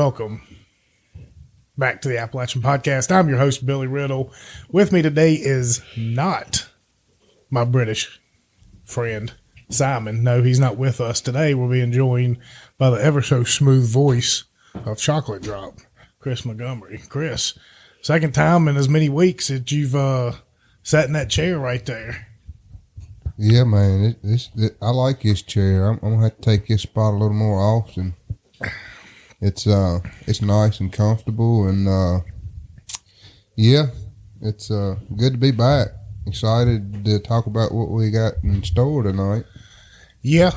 welcome back to the Appalachian Podcast. I'm your host, Billy Riddle. With me today is not my British friend, Simon. No, he's not with us today. We're being joined by the ever so smooth voice of Chocolate Drop, Chris Montgomery. Chris, second time in as many weeks that you've sat in that chair right there. Yeah, man. I like this chair. I'm gonna have to take this spot a little more often. It's nice and comfortable, and yeah, it's good to be back. Excited to talk about what we got in store tonight. Yeah,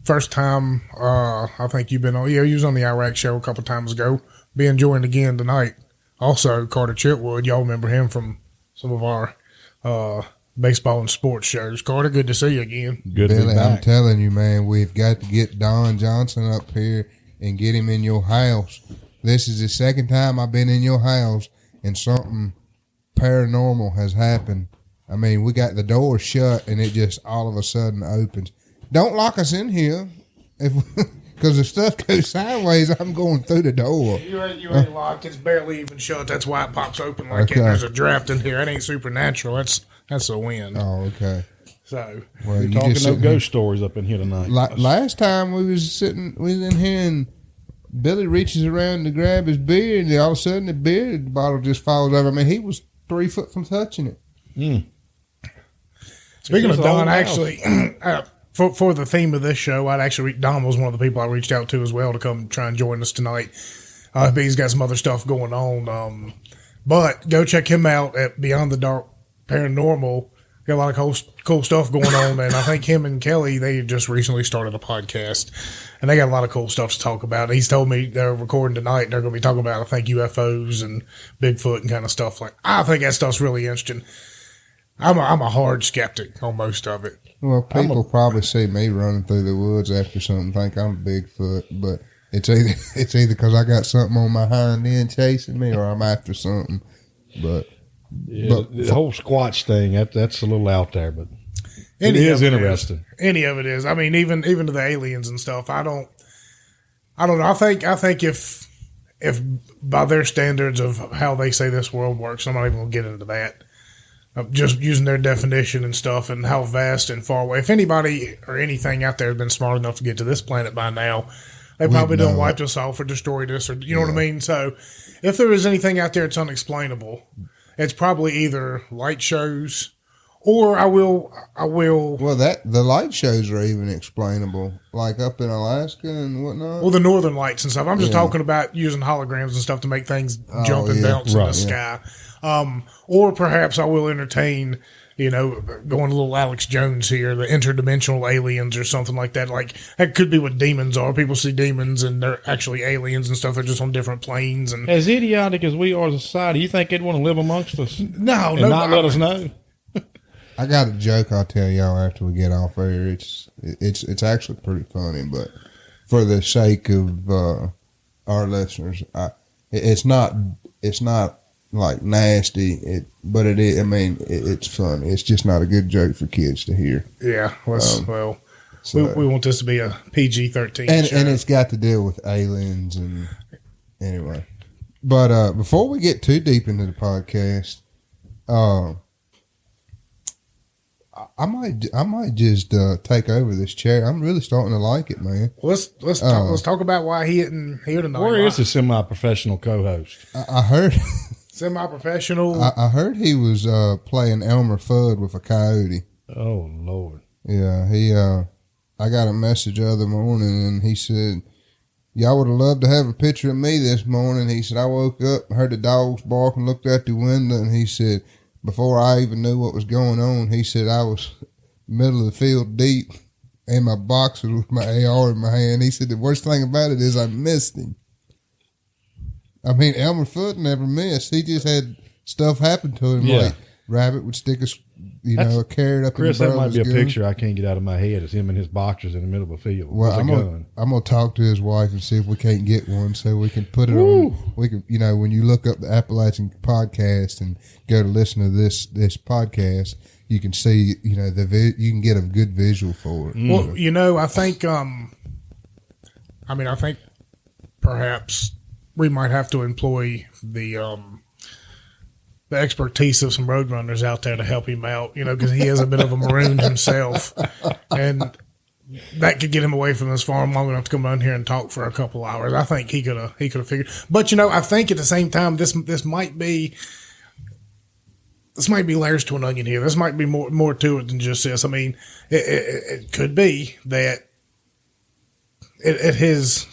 first time I think you've been on. Yeah, you was on the Iraq show a couple times ago. Being joined again tonight. Also, Carter Chitwood. Y'all remember him from some of our baseball and sports shows. Carter, good to see you again. Good Billy, to be back. I'm telling you, man, we've got to get Don Johnson up here and get him in your house. This is the second time I've been in your house and something paranormal has happened. I mean, we got the door shut and it just all of a sudden opens. Don't lock us in here. Because if stuff goes sideways, I'm going through the door. You ain't locked. It's barely even shut. That's why it pops open like that. There's a draft in here. It ain't supernatural. That's a wind. Oh, okay. So we're talking no ghost stories up in here tonight. Last time we was in here and Billy reaches around to grab his beer, and all of a sudden the beer bottle just falls over. I mean, he was 3 foot from touching it. Mm. Speaking of Don, actually, for the theme of this show, Don was one of the people I reached out to as well to come try and join us tonight. But he's got some other stuff going on. But go check him out at Beyond the Dark Paranormal. Got a lot of cool stuff going on, and I think him and Kelly, they just recently started a podcast, and they got a lot of cool stuff to talk about. And he's told me they're recording tonight, and they're going to be talking about, I think, UFOs and Bigfoot and kind of stuff. I think that stuff's really interesting. I'm a hard skeptic on most of it. Well, people probably see me running through the woods after something, think I'm Bigfoot, but it's either because I got something on my hind end chasing me, or I'm after something. But the whole Squatch thing, that's a little out there, but it is interesting. Any of it is. I mean, even to the aliens and stuff. I don't know. I think if by their standards of how they say this world works, I'm not even gonna get into that. Just using their definition and stuff and how vast and far away. If anybody or anything out there has been smart enough to get to this planet by now, they probably done wiped us off or destroyed us, or you know what I mean? So if there is anything out there that's unexplainable, it's probably either light shows or I will. Well, the light shows are even explainable, like up in Alaska and whatnot. Well, the northern lights and stuff. I'm just talking about using holograms and stuff to make things jump and bounce in the sky. Or perhaps I will entertain, going a little Alex Jones here, the interdimensional aliens or something like that. Like, that could be what demons are. People see demons and they're actually aliens and stuff. They're just on different planes. And as idiotic as we are as a society, you think they'd want to live amongst us? No, not let us know? I got a joke I'll tell y'all after we get off air. It's actually pretty funny, but for the sake of our listeners, it's not like nasty, but it is. I mean, it's funny. It's just not a good joke for kids to hear. Yeah, we want this to be a PG-13 show. And it's got to deal with aliens and anyway. But before we get too deep into the podcast, I might just take over this chair. I'm really starting to like it, man. Let's talk about why he isn't here tonight. Where is the semi-professional co-host? I heard semi-professional. I heard he was playing Elmer Fudd with a coyote. Oh Lord! Yeah, I got a message the other morning, and he said, "Y'all would have loved to have a picture of me this morning." He said, "I woke up, heard the dogs bark, and looked out the window," and he said, before I even knew what was going on, he said I was middle of the field deep in my boxer with my AR in my hand. He said the worst thing about it is I missed him. I mean, Elmer Fudd never missed. He just had stuff happen to him. Yeah. Like Rabbit would stick a carrot up Chris, in the that might be a gun. picture I can't get out of my head. It's him and his boxers in the middle of a field with a gun. I'm gonna talk to his wife and see if we can't get one so we can put it on. We can, when you look up the Appalachian Podcast and go to listen to this podcast, you can see, you can get a good visual for it. Well, I think, I think perhaps we might have to employ the expertise of some road runners out there to help him out, because he is a bit of a maroon himself, and that could get him away from his farm long enough to come down here and talk for a couple hours. I think he could have figured. But I think at the same time, this might be layers to an onion here. This might be more to it than just this. I mean, it could be that at his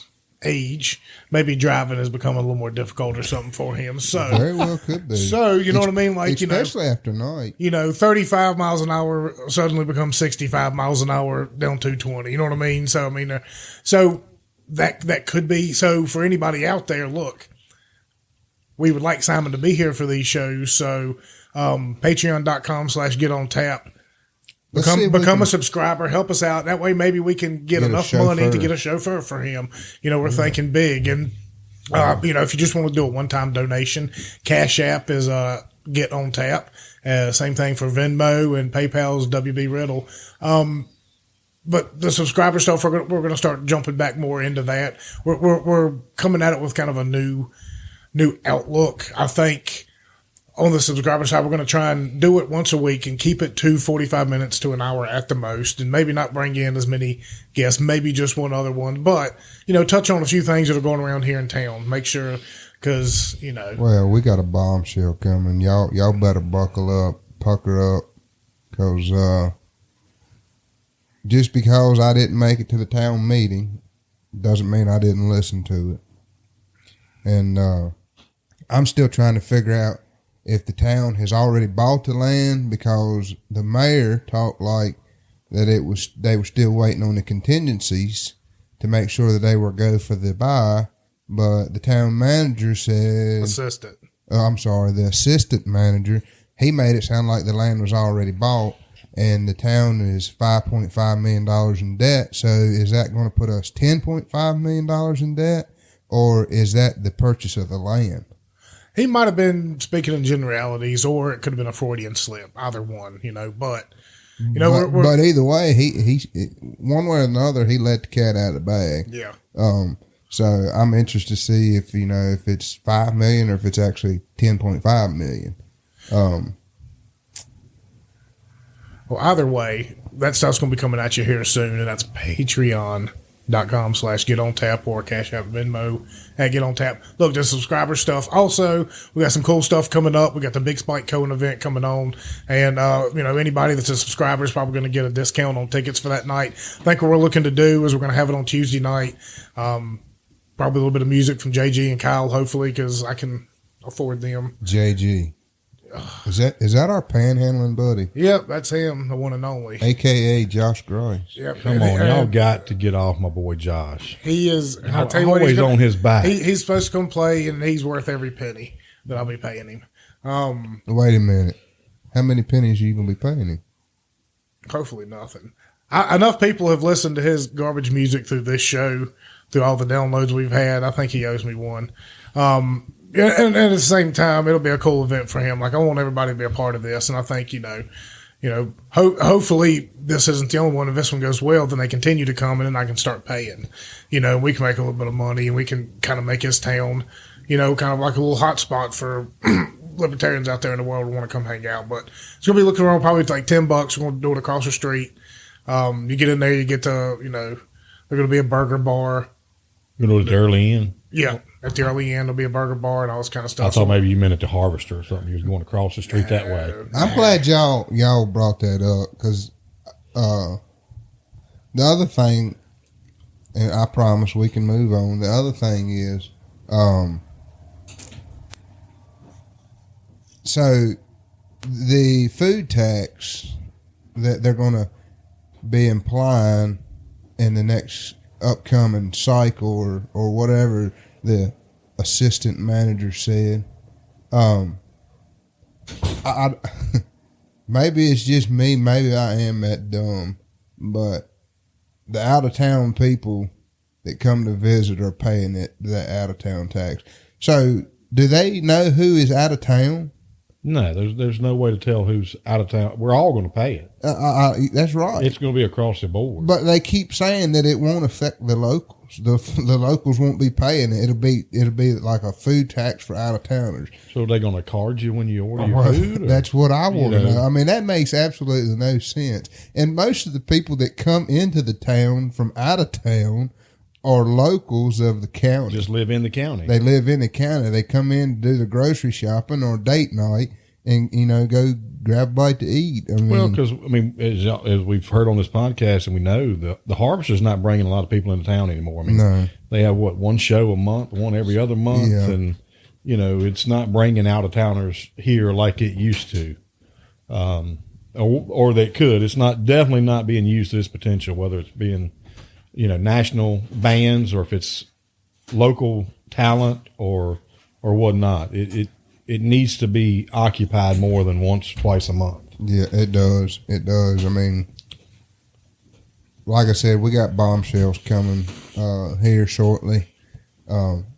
age, maybe driving has become a little more difficult or something for him. So very well could be. So you know what I mean? Like, especially after night. 35 miles an hour suddenly becomes 65 miles an hour down 220. You know what I mean? So I mean, so that could be. So for anybody out there, look, we would like Simon to be here for these shows. So patreon.com/getontap. Become a subscriber. Help us out. That way, maybe we can get enough money to get a chauffeur for him. We're thinking big. And, if you just want to do a one-time donation, Cash App is Get On Tap. Same thing for Venmo, and PayPal's WB Riddle. But the subscriber stuff, we're going to start jumping back more into that. We're coming at it with kind of a new outlook. I think on the subscriber side, we're going to try and do it once a week and keep it to 45 minutes to an hour at the most, and maybe not bring in as many guests, maybe just one other one, but, touch on a few things that are going around here in town. Make sure, because, Well, we got a bombshell coming. Y'all better buckle up, pucker up, because just because I didn't make it to the town meeting doesn't mean I didn't listen to it. And I'm still trying to figure out if the town has already bought the land, because the mayor talked like that they were still waiting on the contingencies to make sure that they were go for the buy, but the town manager said the assistant manager, he made it sound like the land was already bought and the town is $5.5 million in debt. So is that going to put us $10.5 million in debt, or is that the purchase of the land? He might have been speaking in generalities, or it could have been a Freudian slip. Either one, but but either way, he one way or another, he let the cat out of the bag. Yeah. So I'm interested to see if if it's $5 million or if it's actually $10.5 million. Well, either way, that stuff's going to be coming at you here soon, and that's patreon.com/getontap or Cash App Venmo at Get On Tap. Look, there's subscriber stuff. Also, we got some cool stuff coming up. We got the Big Spike Cohen event coming on, and anybody that's a subscriber is probably going to get a discount on tickets for that night. I think what we're looking to do is we're going to have it on Tuesday night. Probably a little bit of music from JG and Kyle, hopefully, because I can afford them. JG. Is that our panhandling buddy? Yep, that's him, the one and only. AKA Josh Grice. Yep. Come on, y'all got to get off my boy Josh. He is. I'll tell you what, he's on his back. He's supposed to come play, and he's worth every penny that I'll be paying him. Wait a minute. How many pennies are you going to be paying him? Hopefully nothing. Enough people have listened to his garbage music through this show, through all the downloads we've had. I think he owes me one. And at the same time, it'll be a cool event for him. Like, I want everybody to be a part of this. And I think, hopefully this isn't the only one. If this one goes well, then they continue to come and then I can start paying. We can make a little bit of money and we can kind of make his town, kind of like a little hot spot for libertarians out there in the world who want to come hang out. But it's going to be looking around probably like $10. We're going to do it across the street. You get in there, you get to, there's going to be a burger bar. You go to the early inn? Yeah. At the early end, there'll be a burger bar and all this kind of stuff. I thought maybe you meant at the Harvester or something. You was going across the street that way. I'm glad y'all brought that up, because the other thing, and I promise we can move on. The other thing is, so the food tax that they're going to be implying in the next upcoming cycle or whatever the assistant manager said, I maybe it's just me, maybe I am that dumb, but the out of town people that come to visit are paying that out of town tax. So do they know who is out of town? No, there's no way to tell who's out of town. We're all going to pay it. That's right. It's going to be across the board. But they keep saying that it won't affect the locals. The locals won't be paying it. It'll be like a food tax for out of towners. So are they going to card you when you order your food? Or, that's what I want to know. I mean, that makes absolutely no sense. And most of the people that come into the town from out of town are locals of the county. Just live in the county. They live in the county. They come in to do the grocery shopping or date night and, go grab a bite to eat. Because, as we've heard on this podcast and we know, the Harvester's not bringing a lot of people into town anymore. No. They have, one show a month, one every other month. Yeah. And, it's not bringing out-of-towners here like it used to. Or they could. It's definitely not being used to its potential, whether it's being national bands or if it's local talent or whatnot. It needs to be occupied more than once or twice a month. Yeah, it does. It does. I mean, like I said, we got bombshells coming here shortly.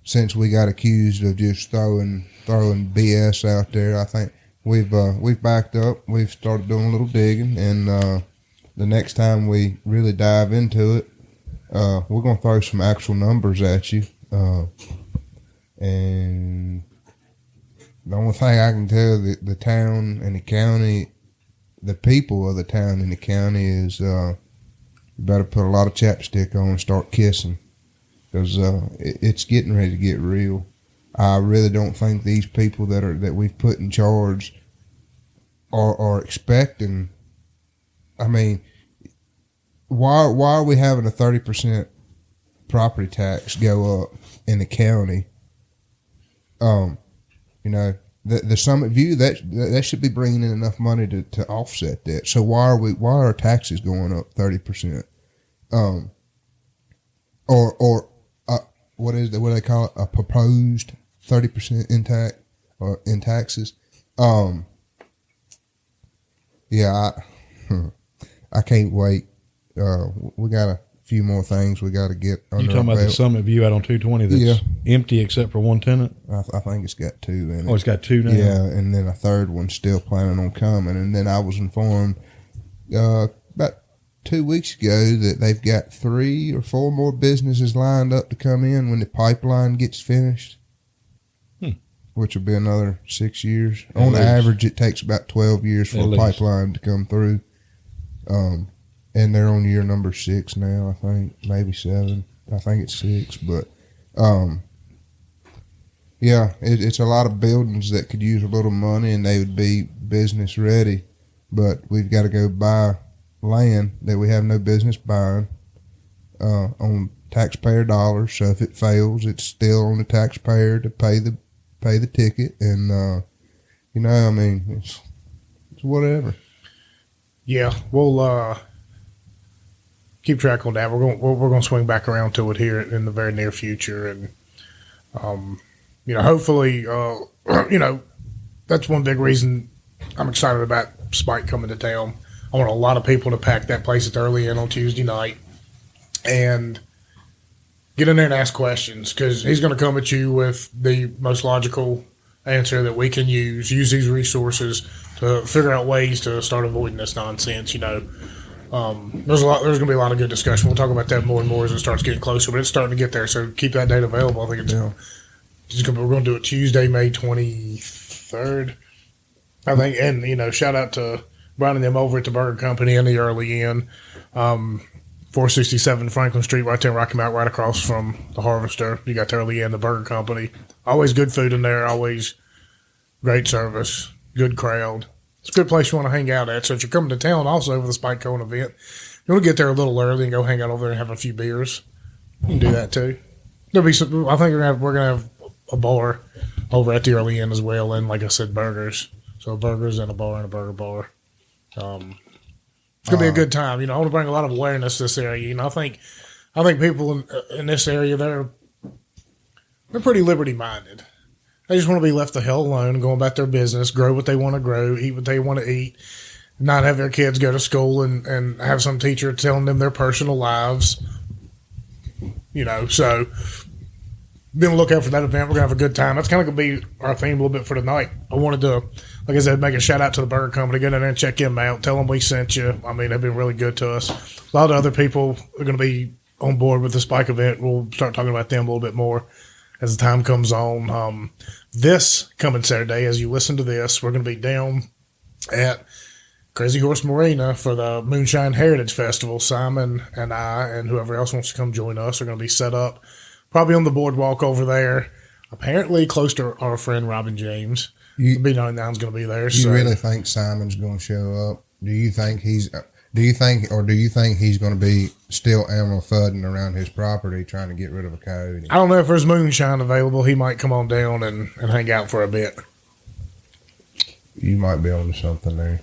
Since we got accused of just throwing BS out there, I think we've backed up. We've started doing a little digging, and the next time we really dive into it, we're going to throw some actual numbers at you. And the only thing I can tell the town and the county, the people of the town and the county is you better put a lot of chapstick on and start kissing, because it's getting ready to get real. I really don't think these people that we've put in charge are expecting. I mean, why are we having a 30% property tax go up in the county? The Summit View, that should be bringing in enough money to offset that. So why are our taxes going up 30%? What do they call it? A proposed 30% in taxes. I can't wait. We got a few more things we got to get under. You talking about the Summit View out on 220 that's empty except for one tenant? I think it's got two in it. Oh, it's got two now? Yeah, and then a third one's still planning on coming. And then I was informed about 2 weeks ago that they've got 3 or 4 more businesses lined up to come in when the pipeline gets finished, which will be another 6 years. On average, it takes about 12 years for a pipeline to come through. And they're on year number 6 now, I think, maybe 7. I think it's 6, but it's a lot of buildings that could use a little money and they would be business ready, but we've got to go buy land that we have no business buying on taxpayer dollars. So if it fails, it's still on the taxpayer to pay the ticket, and it's whatever. Yeah, we'll keep track on that. We're going to swing back around to it here in the very near future, and hopefully, that's one big reason I'm excited about Spike coming to town. I want a lot of people to pack that place at the Early Inn on Tuesday night and get in there and ask questions, because he's going to come at you with the most logical answer that we can use these resources to figure out ways to start avoiding this nonsense. There's going to be a lot of good discussion. We'll talk about that more and more as it starts getting closer, but it's starting to get there. So keep that date available. I think we're going to do it Tuesday, May 23rd, I think. And, shout out to Brian and them over at the Burger Company and the Early Inn, 467 Franklin Street, right there in Rocky Mount, right across from the Harvester. You got the Early Inn, the Burger Company. Always good food in there, always great service, good crowd. It's a good place you want to hang out at. So if you're coming to town also over the Spike Cone event, you want to get there a little early and go hang out over there and have a few beers. You can do that too. There'll be some, I think we're gonna have a bar over at the Early Inn as well, and like I said, burgers. So burgers and a bar and a burger bar. It's gonna be a good time. I want to bring a lot of awareness to this area. I think people in this area, they're pretty liberty minded. They just want to be left the hell alone and go about their business, grow what they want to grow, eat what they want to eat, not have their kids go to school and have some teacher telling them their personal lives. So be on the lookout for that event. We're going to have a good time. That's kind of going to be our theme a little bit for tonight. I wanted to, like I said, make a shout out to the Burger Company. Get in there and check them out. Tell them we sent you. I mean, they've been really good to us. A lot of other people are going to be on board with the Spike event. We'll start talking about them a little bit more as the time comes on. This coming Saturday, as you listen to this, we're going to be down at Crazy Horse Marina for the Moonshine Heritage Festival. Simon and I and whoever else wants to come join us are going to be set up probably on the boardwalk over there, apparently close to our friend Robin James. B99's going to be there. You really think Simon's going to show up? Do you think he's going to be still animal fudding around his property trying to get rid of a coyote? I don't know if there's moonshine available. He might come on down and hang out for a bit. You might be on to something there.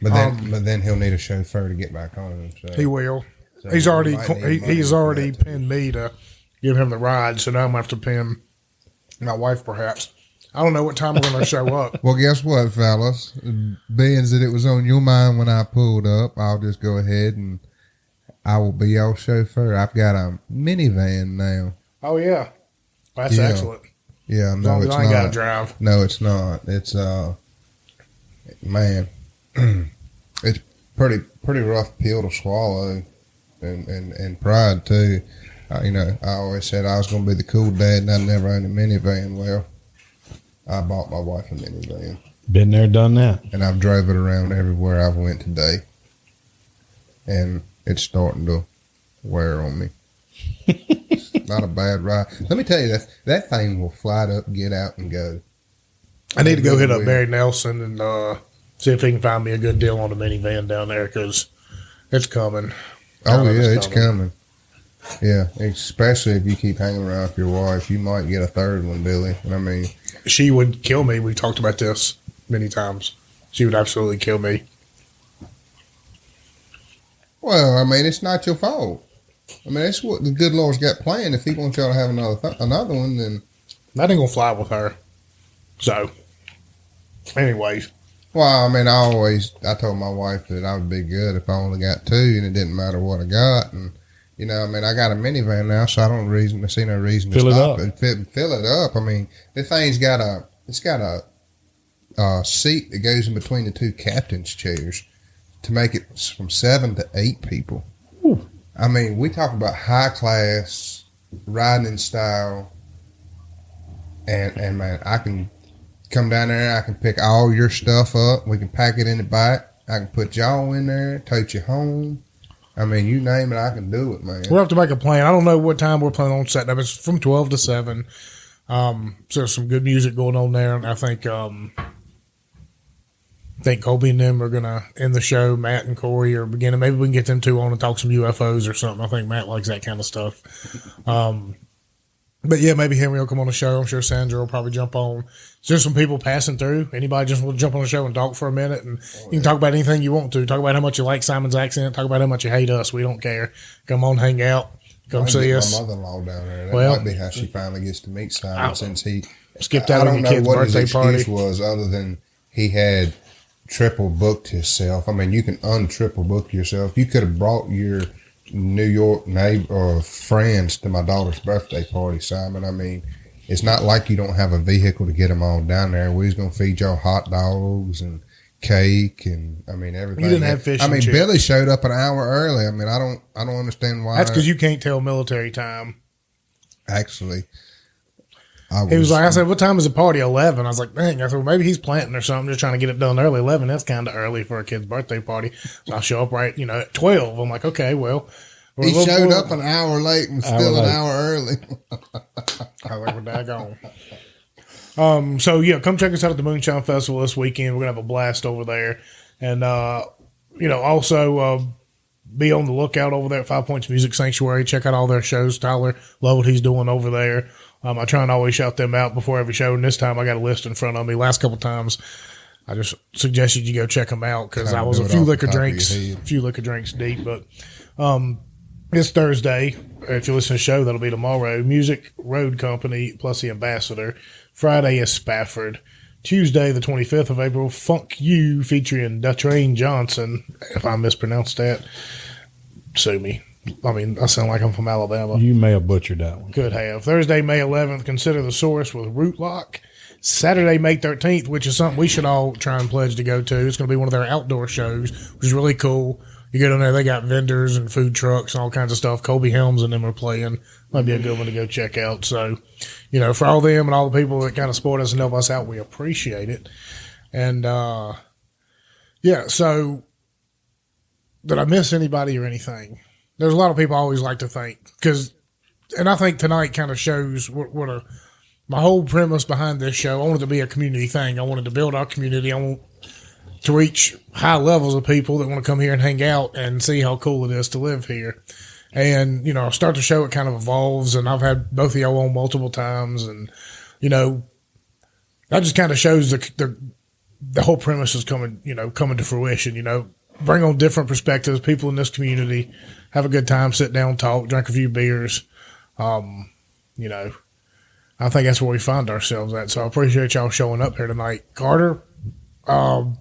But then he'll need a chauffeur to get back home. So. He will. So he's already pinned me to give him the ride, so now I'm going to have to pin my wife perhaps. I don't know what time we're going to show up. Well, guess what, fellas? Being that it was on your mind when I pulled up, I'll just go ahead and I will be your chauffeur. I've got a minivan now. Oh, yeah. That's excellent. Yeah, no, it's not. I ain't got to drive. No, it's not. It's, man, it's pretty rough pill to swallow and pride, too. I always said I was going to be the cool dad and I never owned a minivan. Well, I bought my wife a minivan. Been there, done that. And I've drove it around everywhere I've went today. And it's starting to wear on me. It's not a bad ride. Let me tell you, that thing will fly up, get out, and go. I need to go hit up Barry Nelson and see if he can find me a good deal on the minivan down there because it's coming. Oh, yeah, it's coming. Yeah, especially if you keep hanging around with your wife. You might get a third one, Billy. And I mean, she would kill me. We've talked about this many times. She would absolutely kill me. Well, I mean, it's not your fault. I mean, that's what the good Lord's got planned. If he wants y'all to have another one, then... That ain't going to fly with her. So, anyways. Well, I mean, I told my wife that I would be good if I only got two, and it didn't matter what I got. And, I mean, I got a minivan now, so I don't see no reason to stop it. Fill it up. I mean, this thing's got a seat that goes in between the two captain's chairs to make it from 7 to 8 people. Ooh. I mean, we talk about high class riding style, and man, I can come down there. I can pick all your stuff up. We can pack it in the back. I can put y'all in there, tote you home. I mean, you name it, I can do it, man. We'll have to make a plan. I don't know what time we're planning on setting up. It's from 12 to 7. So there's some good music going on there. And I think Colby and them are going to end the show. Matt and Corey are beginning. Maybe we can get them two on and talk some UFOs or something. I think Matt likes that kind of stuff. But yeah, maybe Henry will come on the show. I'm sure Sandra will probably jump on. Is there some people passing through? Anybody just want to jump on the show and talk for a minute? And you can talk about anything you want to. Talk about how much you like Simon's accent. Talk about how much you hate us. We don't care. Come on, hang out. Come see us. My mother-in-law down there. That might be how she finally gets to meet Simon since he skipped out on your kid's birthday party. I don't know what his excuse was other than he had triple booked himself. I mean, you can untriple book yourself. You could have brought your New York neighbor or friends to my daughter's birthday party, Simon. I mean, it's not like you don't have a vehicle to get them all down there. We was going to feed y'all hot dogs and cake and, I mean, everything. You didn't have fish and chips. Billy showed up an hour early. I mean, I don't understand why. That's because you can't tell military time. Actually. He was like, I said, what time is the party? 11. I was like, dang. I said, well, maybe he's planting or something, just trying to get it done early. 11, that's kind of early for a kid's birthday party. So I'll show up right, at 12. I'm like, okay, well. He showed up an hour late and still an hour early. I was like, we're daggone. So, yeah, come check us out at the Moonshine Festival this weekend. We're going to have a blast over there. And, also be on the lookout over there at 5 Points Music Sanctuary. Check out all their shows. Tyler, love what he's doing over there. I try and always shout them out before every show, and this time I got a list in front of me. Last couple times, I just suggested you go check them out because I was a few liquor drinks deep. But this Thursday, if you listen to the show, that'll be tomorrow. Music Road Company plus the Ambassador. Friday is Spafford. Tuesday, the 25th of April, Funk You featuring Dutrain Johnson. If I mispronounced that, sue me. I mean, I sound like I'm from Alabama. You may have butchered that one. Could have. Thursday, May 11th, Consider the Source with Rootlock. Saturday, May 13th, which is something we should all try and pledge to go to. It's going to be one of their outdoor shows, which is really cool. You go down there, they got vendors and food trucks and all kinds of stuff. Colby Helms and them are playing. Might be a good one to go check out. So, for all them and all the people that kind of support us and help us out, we appreciate it. And, so did I miss anybody or anything? There's a lot of people I always like to think and I think tonight kind of shows what my whole premise behind this show. I wanted to be a community thing. I wanted to build our community. I want to reach high levels of people that want to come here and hang out and see how cool it is to live here. And, start the show, it kind of evolves, and I've had both of y'all on multiple times, and, that just kind of shows the whole premise is coming to fruition, bring on different perspectives, people in this community, have a good time, sit down, talk, drink a few beers. I think that's where we find ourselves at. So I appreciate y'all showing up here tonight. Carter, for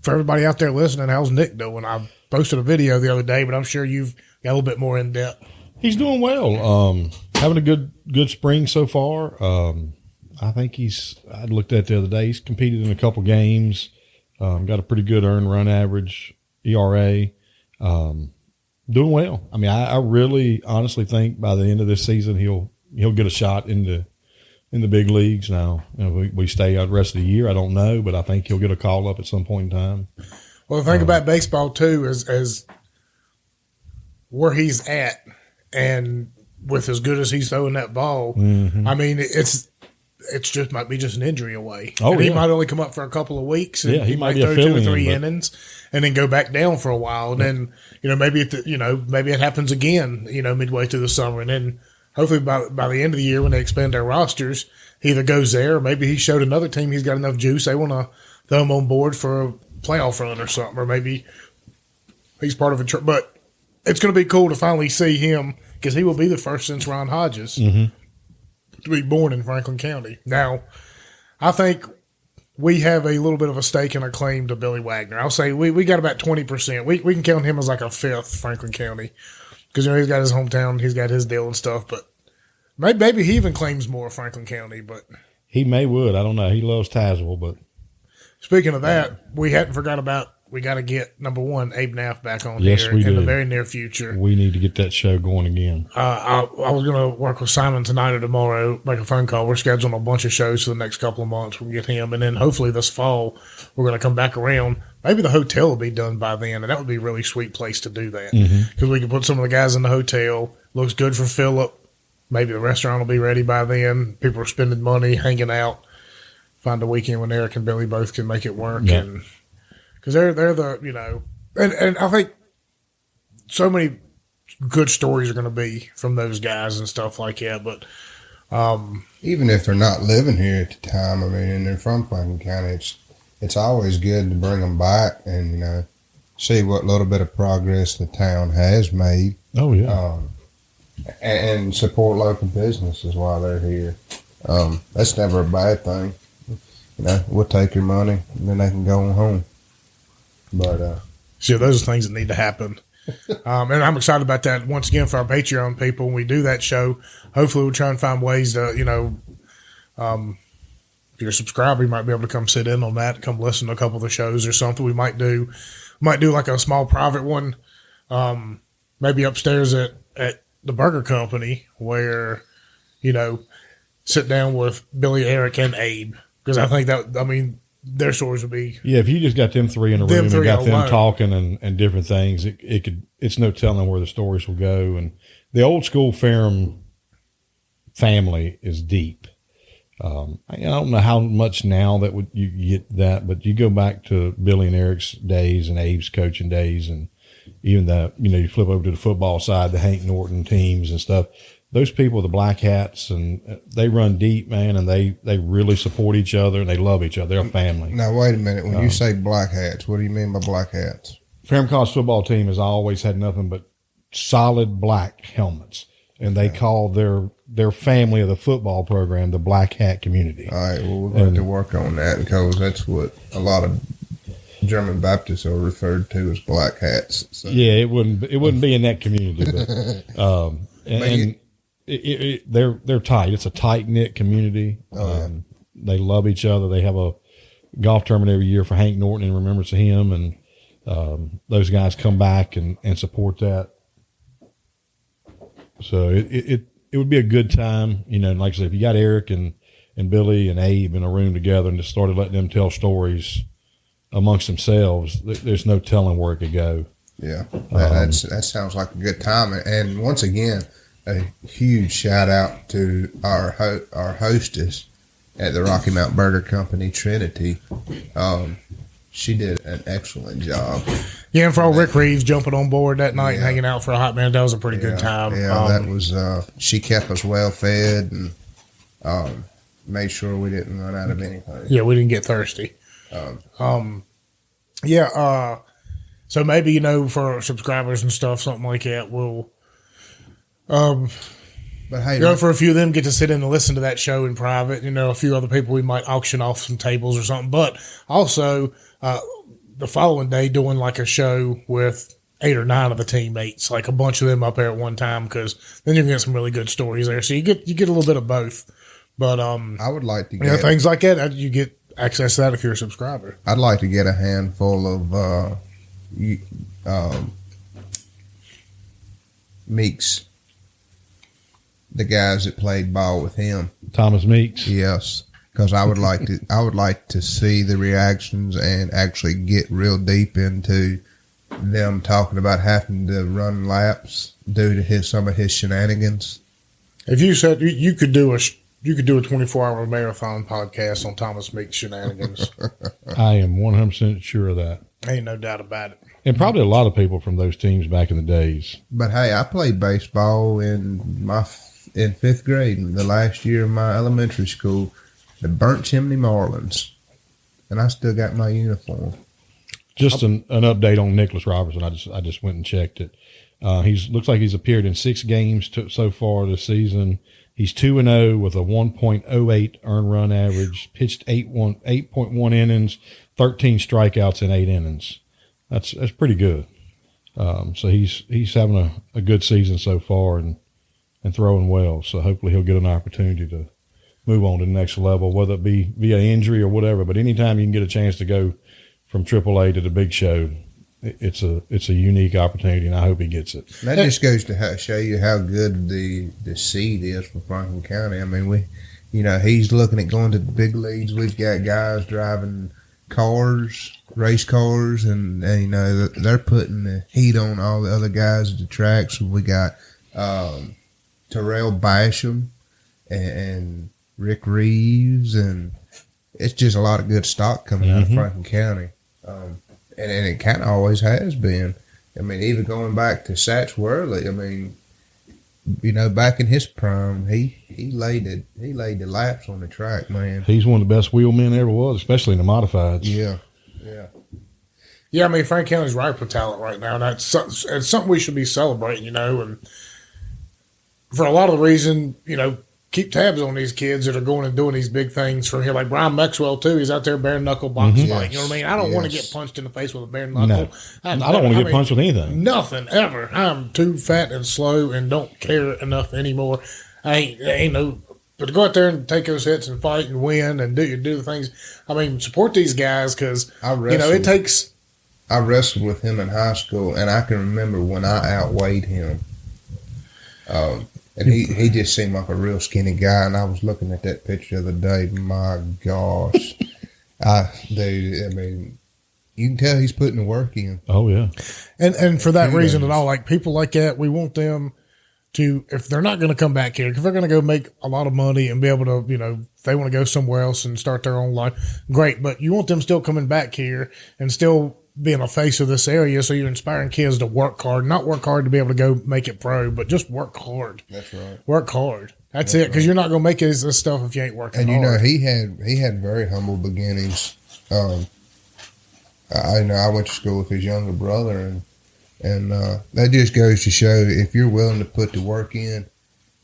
everybody out there listening, how's Nick doing? I posted a video the other day, but I'm sure you've got a little bit more in depth. He's doing well. Having a good spring so far. I think I looked at the other day, he's competed in a couple games, got a pretty good earned run average, ERA. Doing well. I mean, I really honestly think by the end of this season he'll get a shot in the big leagues. Now, we stay out the rest of the year. I don't know, but I think he'll get a call up at some point in time. Well, the thing about baseball too is where he's at, and with as good as he's throwing that ball, I mean, it's just might be just an injury away. Oh, he might only come up for a couple of weeks, and he might throw 2 or 3 innings, and then go back down for a while, and then maybe it happens again, midway through the summer, and then hopefully by the end of the year when they expand their rosters, he either goes there, or maybe he showed another team he's got enough juice they want to throw him on board for a playoff run or something, or maybe he's part of a but it's going to be cool to finally see him, because he will be the first since Ron Hodges to be born in Franklin County. Now, I think we have a little bit of a stake and a claim to Billy Wagner. I'll say we got about 20%. We can count him as like a fifth Franklin County, because he's got his hometown, he's got his deal and stuff. But maybe he even claims more of Franklin County. But he would. I don't know. He loves Tazewell. But speaking of that, we hadn't forgot about. We got to get, number one, Abe Naff back on here in the very near future. We need to get that show going again. I was going to work with Simon tonight or tomorrow, make a phone call. We're scheduling a bunch of shows for the next couple of months. We'll get him. And then hopefully this fall, we're going to come back around. Maybe the hotel will be done by then, and that would be a really sweet place to do that. Because we can put some of the guys in the hotel. Looks good for Phillip. Maybe the restaurant will be ready by then. People are spending money, hanging out. Find a weekend when Eric and Billy both can make it work. Yep. And because they're the, and I think so many good stories are going to be from those guys and stuff like that. But even if they're not living here at the time, I mean, and they're from Franklin County, it's always good to bring them back and, see what little bit of progress the town has made. Oh, yeah. And support local businesses while they're here. That's never a bad thing. We'll take your money and then they can go on home. But so those are things that need to happen. And I'm excited about that. Once again, for our Patreon people, when we do that show, hopefully we'll try and find ways to, if you're a subscriber, you might be able to come sit in on that, come listen to a couple of the shows or something. We might do like a small private one, maybe upstairs at the Burger Company where, sit down with Billy, Eric, and Abe. Because I think their stories would be. Yeah, if you just got them three in a room and got them talking and different things, it's no telling where the stories will go. And the old school Ferrum family is deep. I don't know how much now that you get that, but you go back to Billy and Eric's days and Abe's coaching days, and even you flip over to the football side, the Hank Norton teams and stuff. Those people, the Black Hats, and they run deep, man, and they really support each other and they love each other. They're a family. Now, wait a minute. When you say Black Hats, what do you mean by Black Hats? Ferrum College football team has always had nothing but solid black helmets, and they call their family of the football program the Black Hat community. All right, well, we're going to work on that because that's what a lot of German Baptists are referred to as Black Hats. So. Yeah, it wouldn't be in that community, but they're tight. It's a tight knit community. They love each other. They have a golf tournament every year for Hank Norton in remembrance of him, and those guys come back and support that. So it would be a good time, and like I said, if you got Eric and Billy and Abe in a room together and just started letting them tell stories amongst themselves, there's no telling where it could go. Yeah, that sounds like a good time. And once again, a huge shout out to our hostess at the Rocky Mountain Burger Company, Trinity. She did an excellent job. Yeah, and for old Rick Reeves jumping on board that night and hanging out for a hot minute, that was a pretty good time. Yeah, that was. She kept us well fed and made sure we didn't run out of anything. Yeah, we didn't get thirsty. So maybe for subscribers and stuff, something like that, we'll. But hey, for a few of them, get to sit in and listen to that show in private. A few other people we might auction off some tables or something. But also, the following day, doing like a show with 8 or 9 of the teammates, like a bunch of them up there at one time, because then you can get some really good stories there. So you get a little bit of both. But I would like to get things like that. You get access to that if you're a subscriber. I'd like to get a handful of Meeks. The guys that played ball with him, Thomas Meeks. Yes, because I would like to see the reactions and actually get real deep into them talking about having to run laps due to some of his shenanigans. If you said you could do a 24-hour marathon podcast on Thomas Meeks' shenanigans, I am 100% sure of that. Ain't no doubt about it. And probably a lot of people from those teams back in the days. But hey, I played baseball in 5th grade, the last year of my elementary school, the Burnt Chimney Marlins, and I still got my uniform. Just an update on Nicholas Robertson. I just went and checked it. Looks like he's appeared in 6 games so far this season. He's 2-0 with a 1.08 earned run average. Pitched 8.1 innings, 13 strikeouts in 8 innings. That's pretty good. So he's having a good season so far and throwing well. So hopefully he'll get an opportunity to move on to the next level, whether it be via injury or whatever. But anytime you can get a chance to go from AAA to the big show, it's a unique opportunity, and I hope he gets it. That just goes to show you how good the seed is for Franklin County. I mean, he's looking at going to the big leagues. We've got guys driving cars, race cars, and they're putting the heat on all the other guys at the tracks. We got Terrell Basham and Rick Reeves, and it's just a lot of good stock coming out of Franklin County. And it kind of always has been. I mean, even going back to Satch Worley, I mean, back in his prime, he laid the laps on the track, man. He one of the best wheelmen there ever was, especially in the modifieds. Yeah. Yeah, I mean, Frank County's ripe with talent right now, and it's something we should be celebrating, and for a lot of the reason, keep tabs on these kids that are going and doing these big things from here. Like Brian Maxwell, too. He's out there bare knuckle box fight. You know what I mean? I don't want to get punched in the face with a bare knuckle. No. I don't want to get punched with anything. Nothing, ever. I'm too fat and slow and don't care enough anymore. But to go out there and take those hits and fight and win and do the things, I mean, support these guys because, it takes. I wrestled with him in high school, and I can remember when I outweighed him. And he just seemed like a real skinny guy, and I was looking at that picture the other day. My gosh. Dude, I mean, you can tell he's putting the work in. Oh, yeah. And for that reason at all, like people like that, we want them to, if they're not going to come back here, if they're going to go make a lot of money and be able to, if they want to go somewhere else and start their own life, great. But you want them still coming back here and still being a face of this area, so you're inspiring kids to work hard, not work hard to be able to go make it pro, but just work hard. That's right. Work hard. That's it, because you're not going to make this stuff if you ain't working hard. And he had very humble beginnings. I went to school with his younger brother, and that just goes to show if you're willing to put the work in,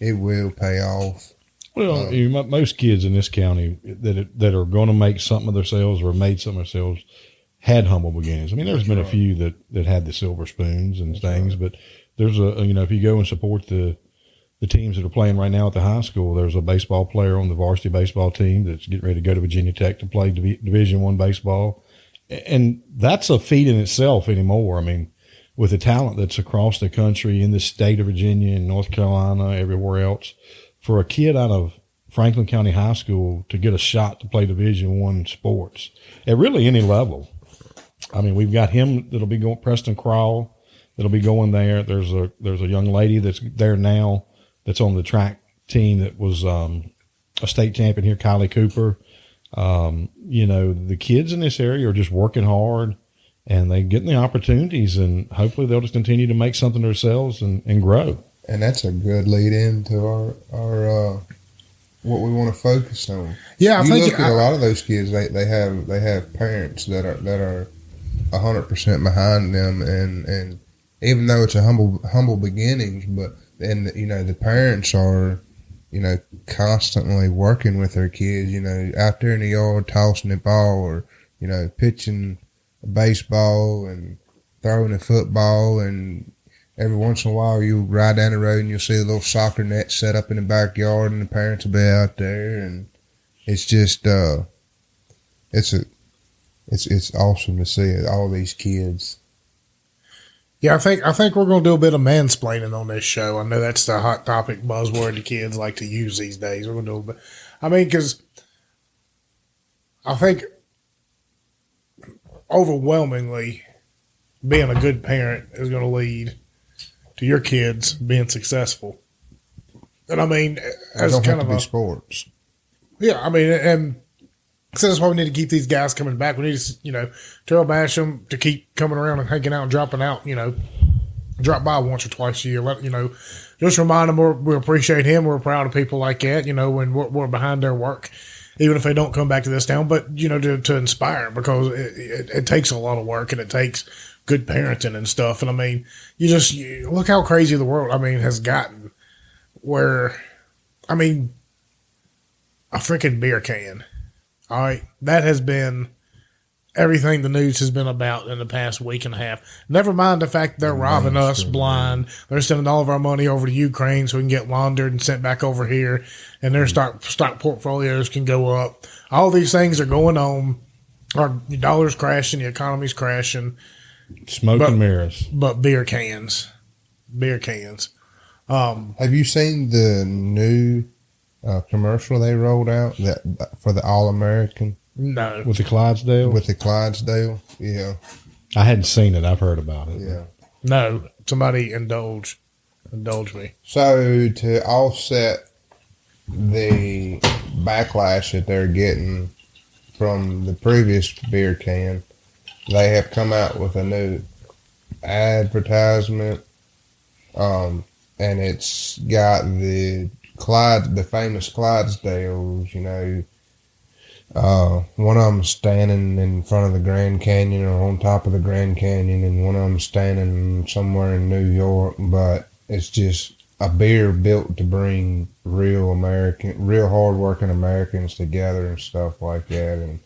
it will pay off. Well, most kids in this county that are going to make something of themselves or made something of themselves had humble beginnings. I mean, there's been a few that had the silver spoons and things, but there's if you go and support the teams that are playing right now at the high school, there's a baseball player on the varsity baseball team that's getting ready to go to Virginia Tech to play Division I baseball. And that's a feat in itself anymore. I mean, with the talent that's across the country in the state of Virginia and North Carolina, everywhere else, for a kid out of Franklin County High School to get a shot to play Division I sports at really any level. I mean, we've got him that'll be going, Preston Crawl, that'll be going there. There's a young lady that's there now that's on the track team that was a state champion here, Kylie Cooper. The kids in this area are just working hard, and they're getting the opportunities, and hopefully they'll just continue to make something of themselves and grow. And that's a good lead into our what we want to focus on. Yeah, you look at a lot of those kids. They have parents that are 100% behind them, and even though it's a humble beginnings, but then the parents are constantly working with their kids. Out there in the yard tossing the ball, or pitching a baseball and throwing a football, and every once in a while you'll ride down the road and you'll see a little soccer net set up in the backyard, and the parents will be out there, and it's just it's awesome to see all these kids. Yeah, I think we're going to do a bit of mansplaining on this show. I know that's the hot topic buzzword the kids like to use these days. We're going to do a bit. I mean, because I think overwhelmingly being a good parent is going to lead to your kids being successful. And I mean, as don't kind have of to be sports. Yeah, I mean, and so that's why we need to keep these guys coming back. We need to, Terrell Basham to keep coming around and hanging out and dropping out, drop by once or twice a year. Just remind them we appreciate him. We're proud of people like that, when we're behind their work, even if they don't come back to this town. But, to inspire, because it takes a lot of work, and it takes good parenting and stuff. And I mean, you look how crazy the world, has gotten, where, a freaking beer can. All right, that has been everything the news has been about in the past week and a half. Never mind the fact they're robbing us blind. They're sending all of our money over to Ukraine so we can get laundered and sent back over here, and their stock portfolios can go up. All these things are going on. Our dollar's crashing, the economy's crashing. Smoke and mirrors. But beer cans. Have you seen the new commercial they rolled out for the All-American? No. With the Clydesdale? Yeah. I hadn't seen it. I've heard about it. Yeah. No. Somebody indulge me. So to offset the backlash that they're getting from the previous beer can, they have come out with a new advertisement, and it's got the famous Clydesdales, one of them standing in front of the Grand Canyon or on top of the Grand Canyon, and one of them standing somewhere in New York, but it's just a beer built to bring real hard-working Americans together and stuff like that. And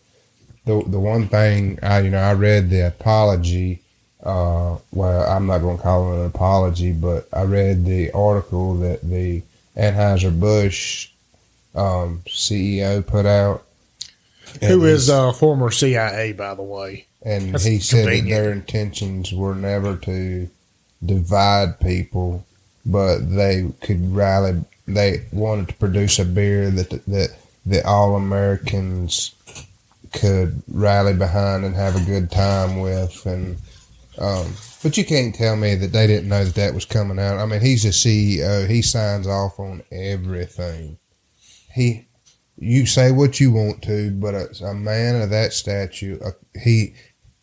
the one thing, I read the apology, well, I'm not going to call it an apology, but I read the article that the Anheuser-Busch CEO put out. Who is former CIA, by the way. And he said that their intentions were never to divide people, but they could rally. They wanted to produce a beer that all Americans could rally behind and have a good time with. And but you can't tell me that they didn't know that was coming out. I mean, he's a CEO. He signs off on everything. You say what you want to, but a man of that stature, he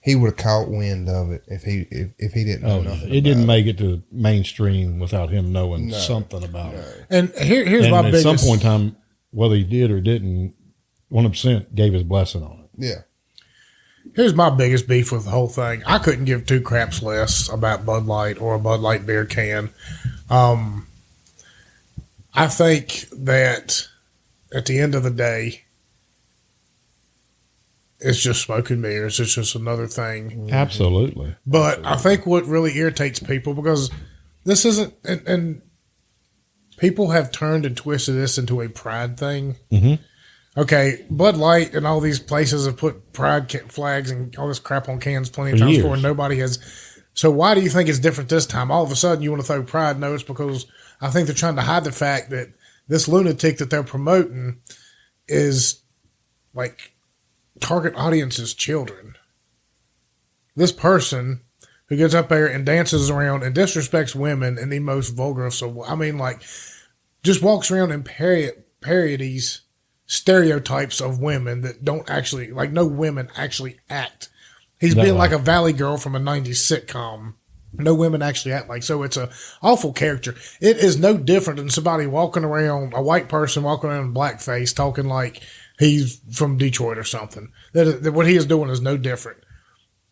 would have caught wind of it if he didn't know nothing. It didn't make it to mainstream without him knowing something about it. And here's my biggest. At some point in time, whether he did or didn't, 100% gave his blessing on it. Yeah. Here's my biggest beef with the whole thing. I couldn't give two craps less about Bud Light or a Bud Light beer can. I think that at the end of the day, it's just smoke and mirrors. It's just another thing. Absolutely. But I think what really irritates people, because this isn't, and people have turned and twisted this into a pride thing. Mm-hmm. Okay, Bud Light and all these places have put pride flags and all this crap on cans plenty of times before, and nobody has. So why do you think it's different this time? All of a sudden, you want to throw pride? No, it's because I think they're trying to hide the fact that this lunatic that they're promoting is like target audience is children. This person who gets up there and dances around and disrespects women in the most vulgar of so I mean, like, just walks around and parodies stereotypes of women that don't actually, like, no women actually act. He's being like a Valley Girl from a 90s sitcom. No women actually act like. So it's a awful character. It is no different than somebody walking around, a white person walking around in blackface talking like he's from Detroit or something. That what he is doing is no different.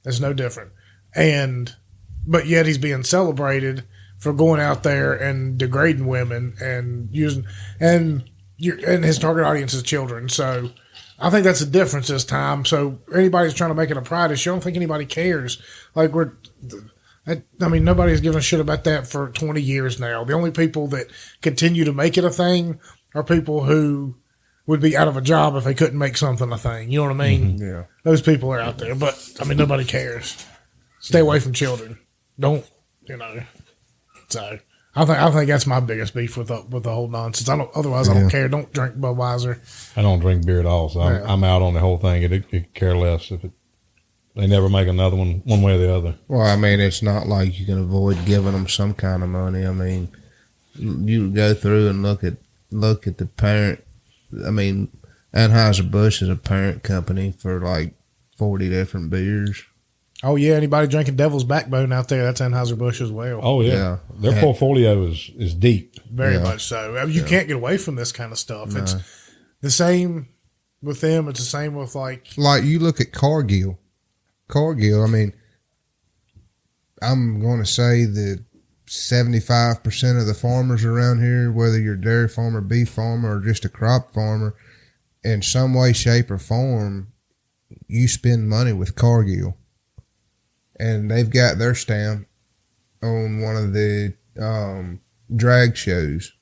It's no different. But yet he's being celebrated for going out there and degrading women and using, and his target audience is children. So I think that's the difference this time. So anybody's trying to make it a pride issue. I don't think anybody cares. Like nobody's given a shit about that for 20 years now. The only people that continue to make it a thing are people who would be out of a job if they couldn't make something a thing. You know what I mean? Mm-hmm. Yeah. Those people are out there. But, nobody cares. Stay away from children. Don't, So I think that's my biggest beef with the whole nonsense. Otherwise, I don't care. Don't drink Budweiser. I don't drink beer at all, so I'm out on the whole thing. It care less if they never make another one way or the other. Well, I mean, it's not like you can avoid giving them some kind of money. I mean, you go through and look at the parent. I mean, Anheuser-Busch is a parent company for like 40 different beers. Oh, yeah. Anybody drinking Devil's Backbone out there, that's Anheuser-Busch as well. Oh, yeah. Their portfolio is deep. Very much so. You can't get away from this kind of stuff. No. It's the same with them. It's the same with like you look at Cargill. I mean, I'm going to say that 75% of the farmers around here, whether you're a dairy farmer, beef farmer, or just a crop farmer, in some way, shape, or form, you spend money with Cargill. And they've got their stamp on one of the drag shows.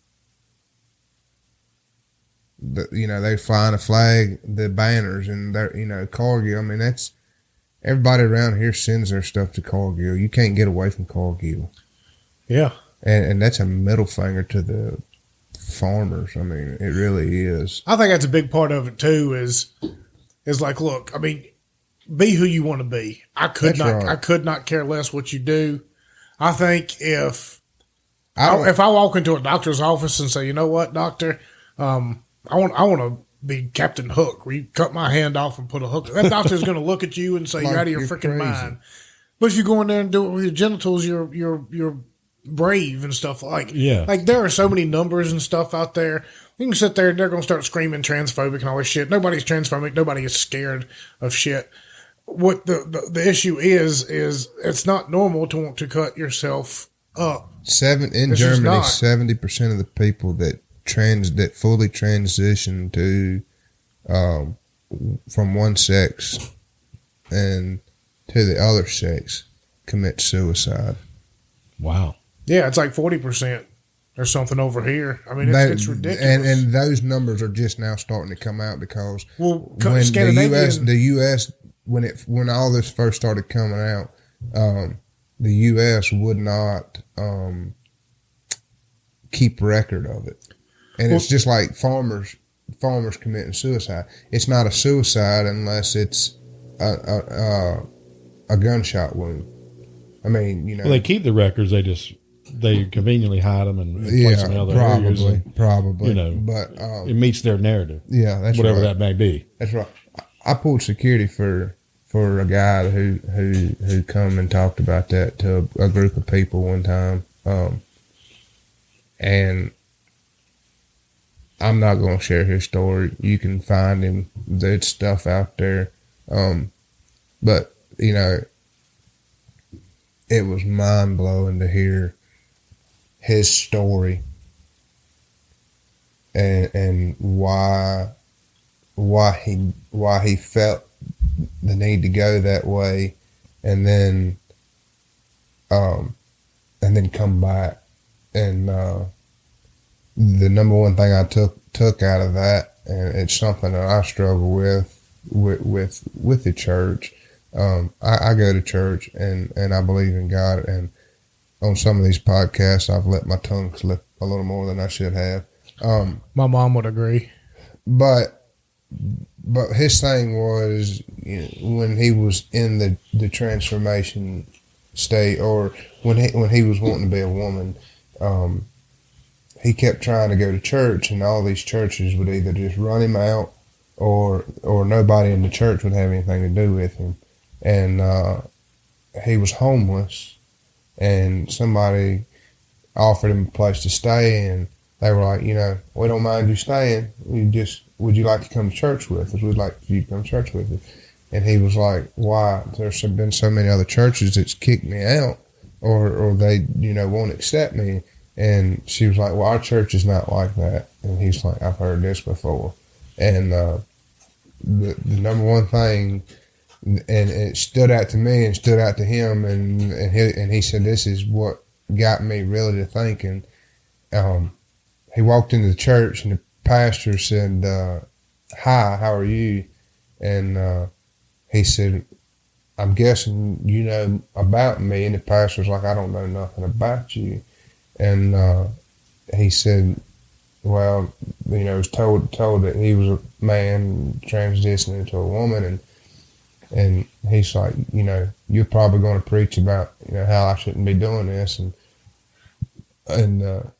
They're flying a flag, the banners, and they're, Cargill. I mean, that's everybody around here sends their stuff to Cargill. You can't get away from Cargill. Yeah. And that's a middle finger to the farmers. I mean, it really is. I think that's a big part of it too. Is like, look, I mean, be who you want to be. I could not care less what you do. I think if I walk into a doctor's office and say, you know what, doctor, I want to be Captain Hook, where you cut my hand off and put a hook. That doctor's going to look at you and say you're out of your freaking mind. But if you go in there and do it with your genitals, you're brave and stuff like. Yeah. Like there are so many numbers and stuff out there. You can sit there and they're going to start screaming transphobic and all this shit. Nobody's transphobic. Nobody is scared of shit. What the issue is it's not normal to want to cut yourself up. In Germany, 70% of the people that fully transition to from one sex and to the other sex commit suicide. Wow. Yeah, it's like 40% or something over here. I mean, it's ridiculous. And those numbers are just now starting to come out because when the U.S. when all this first started coming out, the U.S. would not keep record of it, and it's just like farmers committing suicide. It's not a suicide unless it's a gunshot wound. I mean, Well, they keep the records. They conveniently hide them and place them in other areas. Probably. But it meets their narrative. Yeah, that's whatever right. that may be. That's right. I pulled security for a guy who come and talked about that to a group of people one time, and I'm not going to share his story. You can find him. There's stuff out there, but it was mind blowing to hear his story and why he felt the need to go that way, and then come back and the number one thing I took out of that, and it's something that I struggle with the church. I go to church and I believe in God, and on some of these podcasts I've let my tongue slip a little more than I should have. My mom would agree. But his thing was, when he was in the transformation state, or when he was wanting to be a woman, he kept trying to go to church, and all these churches would either just run him out, or nobody in the church would have anything to do with him. And he was homeless, and somebody offered him a place to stay, and they were like, we don't mind you staying. Would you like to come to church with us? We'd like you to come to church with us. And he was like, why? There's been so many other churches that's kicked me out, or they, won't accept me. And she was like, well, our church is not like that. And he's like, I've heard this before. And the number one thing, and it stood out to me and stood out to him, and he said, this is what got me really to thinking. He walked into the church, and the pastor said, hi, how are you? And he said, I'm guessing you know about me. And the pastor was like, I don't know nothing about you. And he said, well, was told that he was a man transitioning into a woman, and he's like, you're probably going to preach about how I shouldn't be doing this, and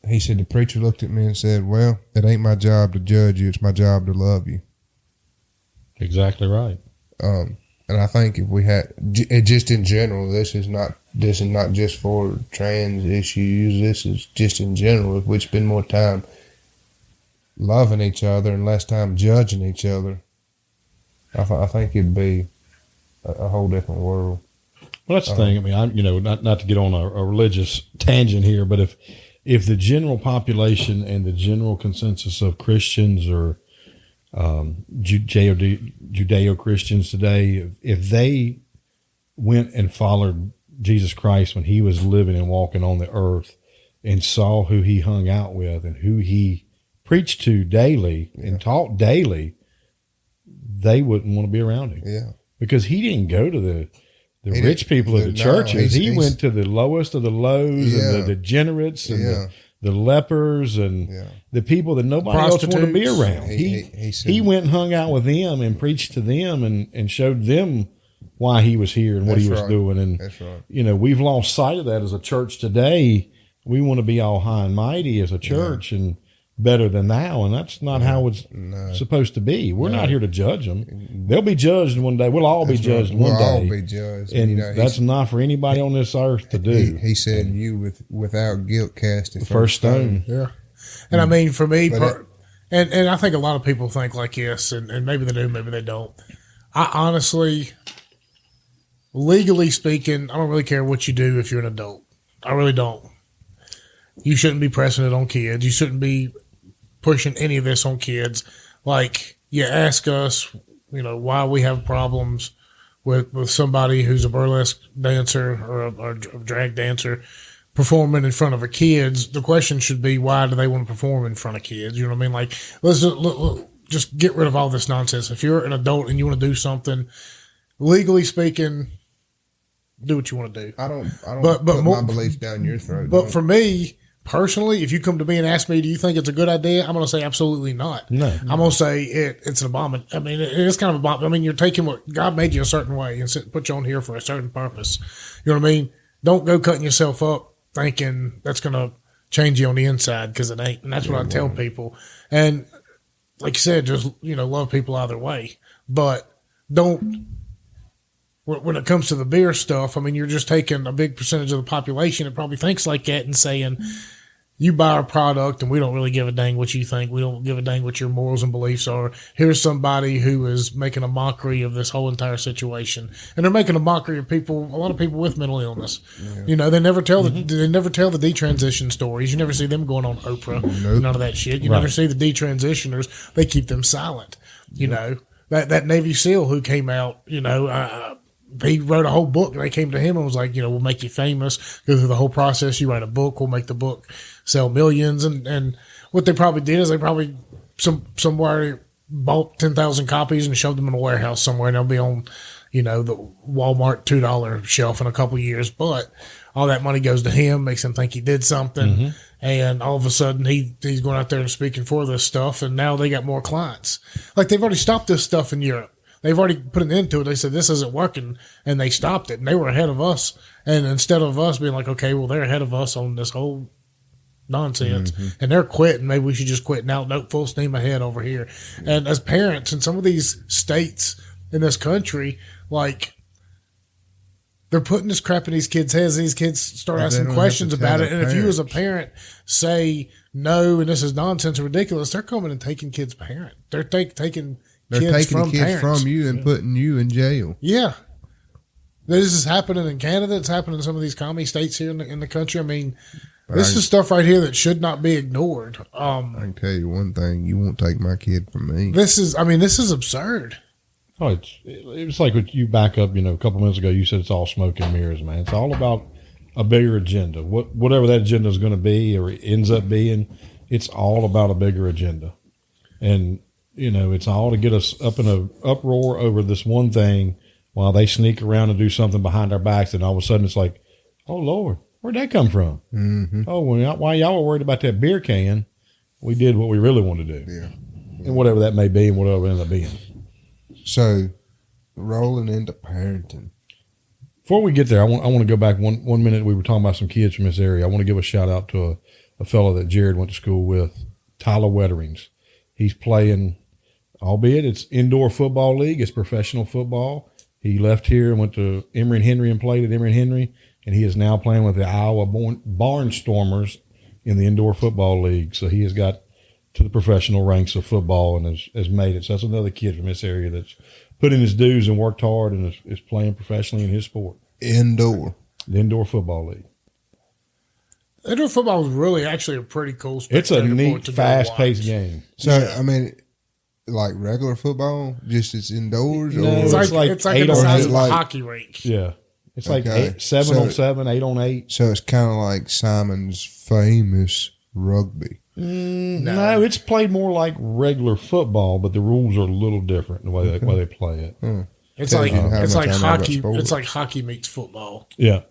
he said, the preacher looked at me and said, well, it ain't my job to judge you, it's my job to love you. Exactly right. And I think if we had, just in general, this is not just for trans issues, this is just in general, if we'd spend more time loving each other and less time judging each other, I think it'd be a whole different world. Well, that's the thing. I mean, I'm, not to get on a religious tangent here, but if the general population and the general consensus of Christians or Judeo-Christians today, if they went and followed Jesus Christ when he was living and walking on the earth and saw who he hung out with and who he preached to daily and taught daily, they wouldn't want to be around him. Yeah. Because he didn't go to the rich people of the churches. He went to the lowest of the lows and the degenerates and the lepers and the people that nobody else wanted to be around. He went and hung out with them and preached to them and showed them why he was here and what he was doing. And, that's right. We've lost sight of that as a church today. We want to be all high and mighty as a church and better than thou, and that's not how it's supposed to be. We're not here to judge them. They'll be judged one day. We'll all be judged one day. We'll all be judged. And that's not for anybody on this earth to do. He said, you without guilt cast the first stone. Yeah. And I mean, for me, and I think a lot of people think like this, and maybe they do, maybe they don't. I honestly, legally speaking, I don't really care what you do if you're an adult. I really don't. You shouldn't be pressing it on kids. You shouldn't be pushing any of this on kids. Like, you ask us, why we have problems with somebody who's a burlesque dancer or a drag dancer performing in front of a kids. The question should be, why do they want to perform in front of kids? You know what I mean? Like, let's just get rid of all this nonsense. If you're an adult and you want to do something, legally speaking, do what you want to do. I don't put my beliefs down your throat. But for me, personally, if you come to me and ask me, do you think it's a good idea? I'm going to say absolutely not. No. I'm going to say it's an abomination. I mean, it is kind of abomination. I mean, you're taking what God made you a certain way and put you on here for a certain purpose. You know what I mean? Don't go cutting yourself up thinking that's going to change you on the inside, because it ain't. And that's what I tell people. And like you said, just, love people either way. But don't. When it comes to the beer stuff, I mean, you're just taking a big percentage of the population that probably thinks like that and saying, you buy our product and we don't really give a dang what you think. We don't give a dang what your morals and beliefs are. Here's somebody who is making a mockery of this whole entire situation. And they're making a mockery of a lot of people with mental illness. Yeah. They never tell the detransition stories. You never see them going on Oprah. Nope. None of that shit. You never see the detransitioners. They keep them silent. That Navy SEAL who came out, he wrote a whole book. They came to him and was like, we'll make you famous. Go through the whole process. You write a book. We'll make the book sell millions. And what they probably did is they probably somewhere bought 10,000 copies and shoved them in a warehouse somewhere, and they'll be on, the Walmart $2 shelf in a couple of years. But all that money goes to him, makes him think he did something, and all of a sudden he's going out there and speaking for this stuff, and now they got more clients. Like, they've already stopped this stuff in Europe. They've already put an end to it. They said this isn't working, and they stopped it, and they were ahead of us. And instead of us being like, okay, well, they're ahead of us on this whole nonsense, and they're quitting, maybe we should just quit now. Nope, full steam ahead over here. And as parents in some of these states in this country, like, they're putting this crap in these kids' heads, and these kids start asking questions about it. And if you as a parent say no, and this is nonsense and ridiculous, they're coming and taking kids' parent. They're taking kids from you and putting you in jail. Yeah. This is happening in Canada. It's happening in some of these commie states here in the country. I mean, this is stuff right here that should not be ignored. I can tell you one thing: you won't take my kid from me. This is absurd. Oh, it's like what you back up. A couple minutes ago, you said it's all smoke and mirrors, man. It's all about a bigger agenda. Whatever that agenda is going to be, or it ends up being, it's all about a bigger agenda. And it's all to get us up in an uproar over this one thing, while they sneak around and do something behind our backs, and all of a sudden it's like, oh Lord, where'd that come from? Mm-hmm. Oh, while y'all were worried about that beer can, we did what we really wanted to do. Yeah. And whatever that may be, and whatever it ended up being. So, rolling into parenting. Before we get there, I want to go back one minute. We were talking about some kids from this area. I want to give a shout out to a fellow that Jared went to school with, Tyler Wetterings. He's playing, albeit it's indoor football league, it's professional football. He left here and went to Emory and Henry and played at Emory and Henry, and he is now playing with the Iowa Barnstormers in the indoor football league. So he has got to the professional ranks of football and has made it. So that's another kid from this area that's put in his dues and worked hard and is playing professionally in his sport. The indoor football league. Indoor football is really actually a pretty cool sport. It's a neat, fast-paced game. So, I mean, like regular football, just it's indoors? No, it's like in the size of a hockey rink. Yeah. It's like 7 on 7, 8 on 8. So it's kind of like Simon's famous rugby. No, it's played more like regular football, but the rules are a little different the way they play it. It's like hockey. It's like hockey meets football. Yeah.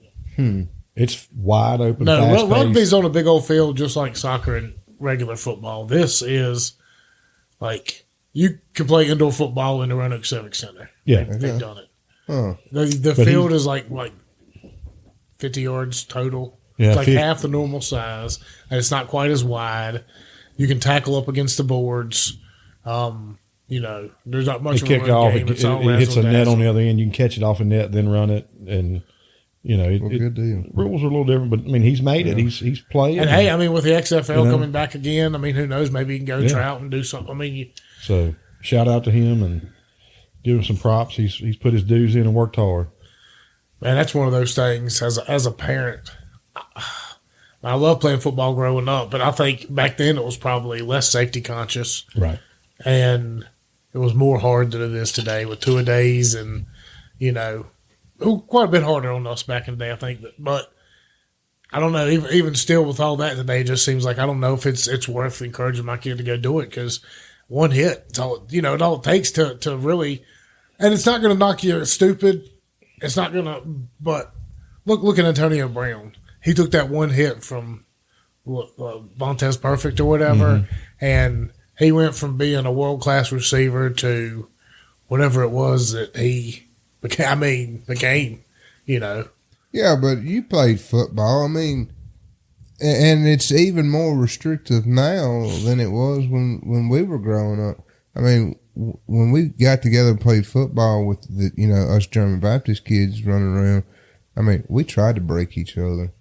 It's wide open. No, rugby's on a big old field just like soccer and regular football. This is like you can play indoor football in the Roanoke Civic Center. Yeah, they've done it. The field is like 50 yards total. Yeah, it's like half the normal size, and it's not quite as wide. You can tackle up against the boards. There's not much of a run game. It hits a net on the other end. You can catch it off a net, then run it, and good deal. Rules are a little different, but I mean, he's made it. He's playing. And hey, I mean, with the XFL coming back again, I mean, who knows? Maybe he can go trout and do something. I mean, so shout out to him and give him some props. He's put his dues in and worked hard. Man, that's one of those things as a parent. I love playing football growing up, but I think back then it was probably less safety conscious. Right. And it was more hard than it is today with two-a-days and, quite a bit harder on us back in the day, I think. But I don't know, even still with all that today, it just seems like I don't know if it's worth encouraging my kid to go do it because one hit, it's all, it takes to really – and it's not going to knock you stupid. It's not going to – but look at Antonio Brown. He took that one hit from Vontez Perfect or whatever, and he went from being a world-class receiver to whatever it was that he became, Yeah, but you played football. I mean, and it's even more restrictive now than it was when we were growing up. I mean, when we got together and played football with us German Baptist kids running around, I mean, we tried to break each other.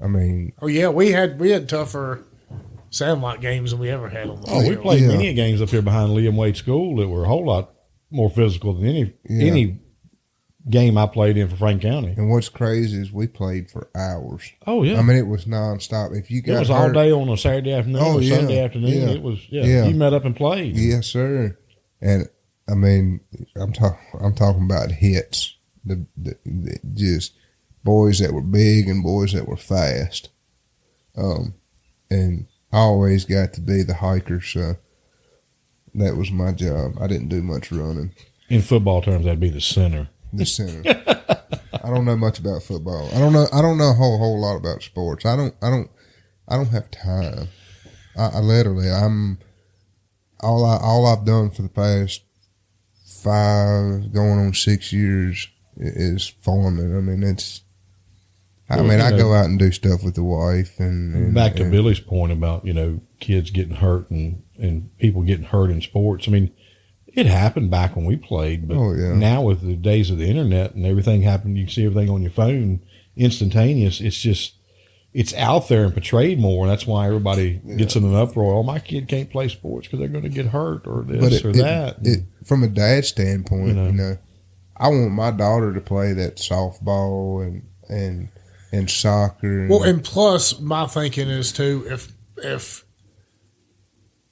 I mean, we had tougher sandlot games than we ever had on the field. We played many games up here behind Liam Wade School that were a whole lot more physical than any game I played in for Frank County. And what's crazy is we played for hours. Oh yeah, I mean it was nonstop. If you got it was all day on a Saturday afternoon or Sunday afternoon. Yeah. It was you met up and played. Yes, sir. And I mean, I'm talking about hits. The just boys that were big and boys that were fast. And I always got to be the hiker, so that was my job. I didn't do much running. In football terms, that'd be the center. The center. I don't know much about football. I don't know a whole lot about sports. I don't have time. I literally, all I've done for the past 5 going on 6 years is farming. I mean, I go out and do stuff with the wife and back to Billy's point about, kids getting hurt and people getting hurt in sports. I mean, it happened back when we played, but now with the days of the internet and everything happened, you can see everything on your phone instantaneous. It's out there and portrayed more. And that's why everybody gets in an uproar. Oh, my kid can't play sports because they're going to get hurt or this or that. From a dad standpoint, I want my daughter to play that softball and soccer. And plus, my thinking is too, if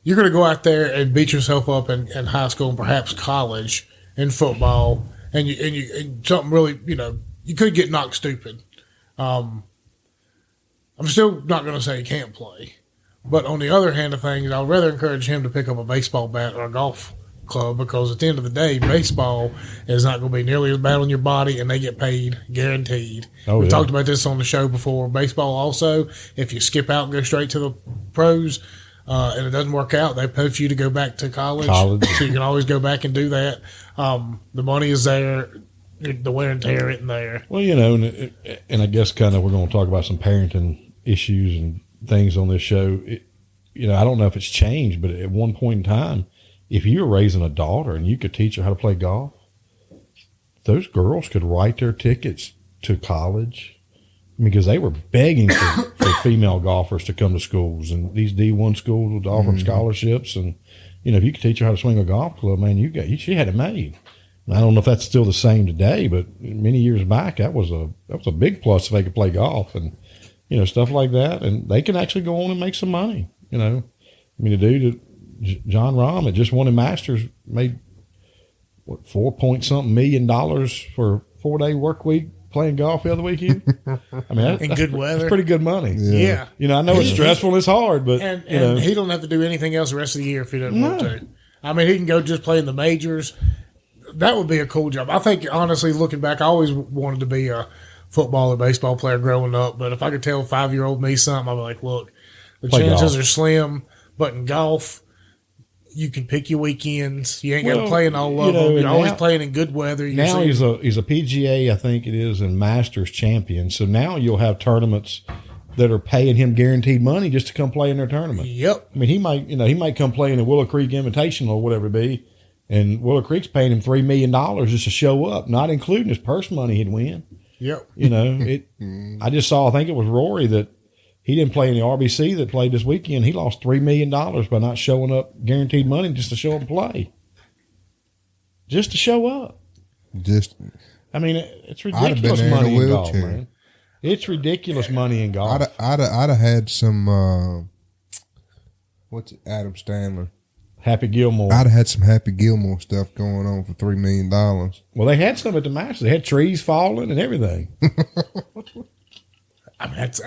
you're going to go out there and beat yourself up in high school and perhaps college in football, and something really, you could get knocked stupid. I'm still not going to say he can't play, but on the other hand of things, I'd rather encourage him to pick up a baseball bat or a golf club, because at the end of the day, baseball is not going to be nearly as bad on your body, and they get paid guaranteed. We've talked about this on the show before. Baseball also, if you skip out and go straight to the pros, and it doesn't work out, they pay for you to go back to college. So you can always go back and do that. The money is there. The wear and tear isn't there. Well, and I guess kind of we're going to talk about some parenting issues and things on this show. I don't know if it's changed, but at one point in time, if you were raising a daughter and you could teach her how to play golf, those girls could write their tickets to college. Because they were begging for female golfers to come to schools, and these D1 schools would offer them scholarships. And if you could teach her how to swing a golf club, man, she had it made. And I don't know if that's still the same today, but many years back, that was a big plus if they could play golf and stuff like that. And they can actually go on and make some money. The dude, John Rahm, had just won a Masters, made $4 million for a 4-day work week. Playing golf the other weekend. I mean, in good weather, that's pretty good money. Yeah. I know it's stressful and it's hard, but and he don't have to do anything else the rest of the year if he doesn't want to. I mean, he can go just play in the majors. That would be a cool job. I think, honestly, looking back, I always wanted to be a football or baseball player growing up. But if I could tell 5-year-old me something, I'd be like, look, the chances are slim. But in golf, you can pick your weekends. You ain't got to play in all of them. You're always playing in good weather. He's a PGA, I think it is, and Masters champion. So now you'll have tournaments that are paying him guaranteed money just to come play in their tournament. Yep. I mean, he might come play in the Willow Creek Invitational or whatever it be, and Willow Creek's paying him $3 million just to show up, not including his purse money he'd win. Yep. I just saw, I think it was Rory that he didn't play in the RBC that played this weekend. He lost $3 million by not showing up guaranteed money just to show up and play. Just to show up. I mean, it's ridiculous money in golf, man. It's ridiculous money in golf. I'd have had some, Adam Stanley? Happy Gilmore. I'd have had some Happy Gilmore stuff going on for $3 million. Well, they had some at the Masters. They had trees falling and everything. I mean, that's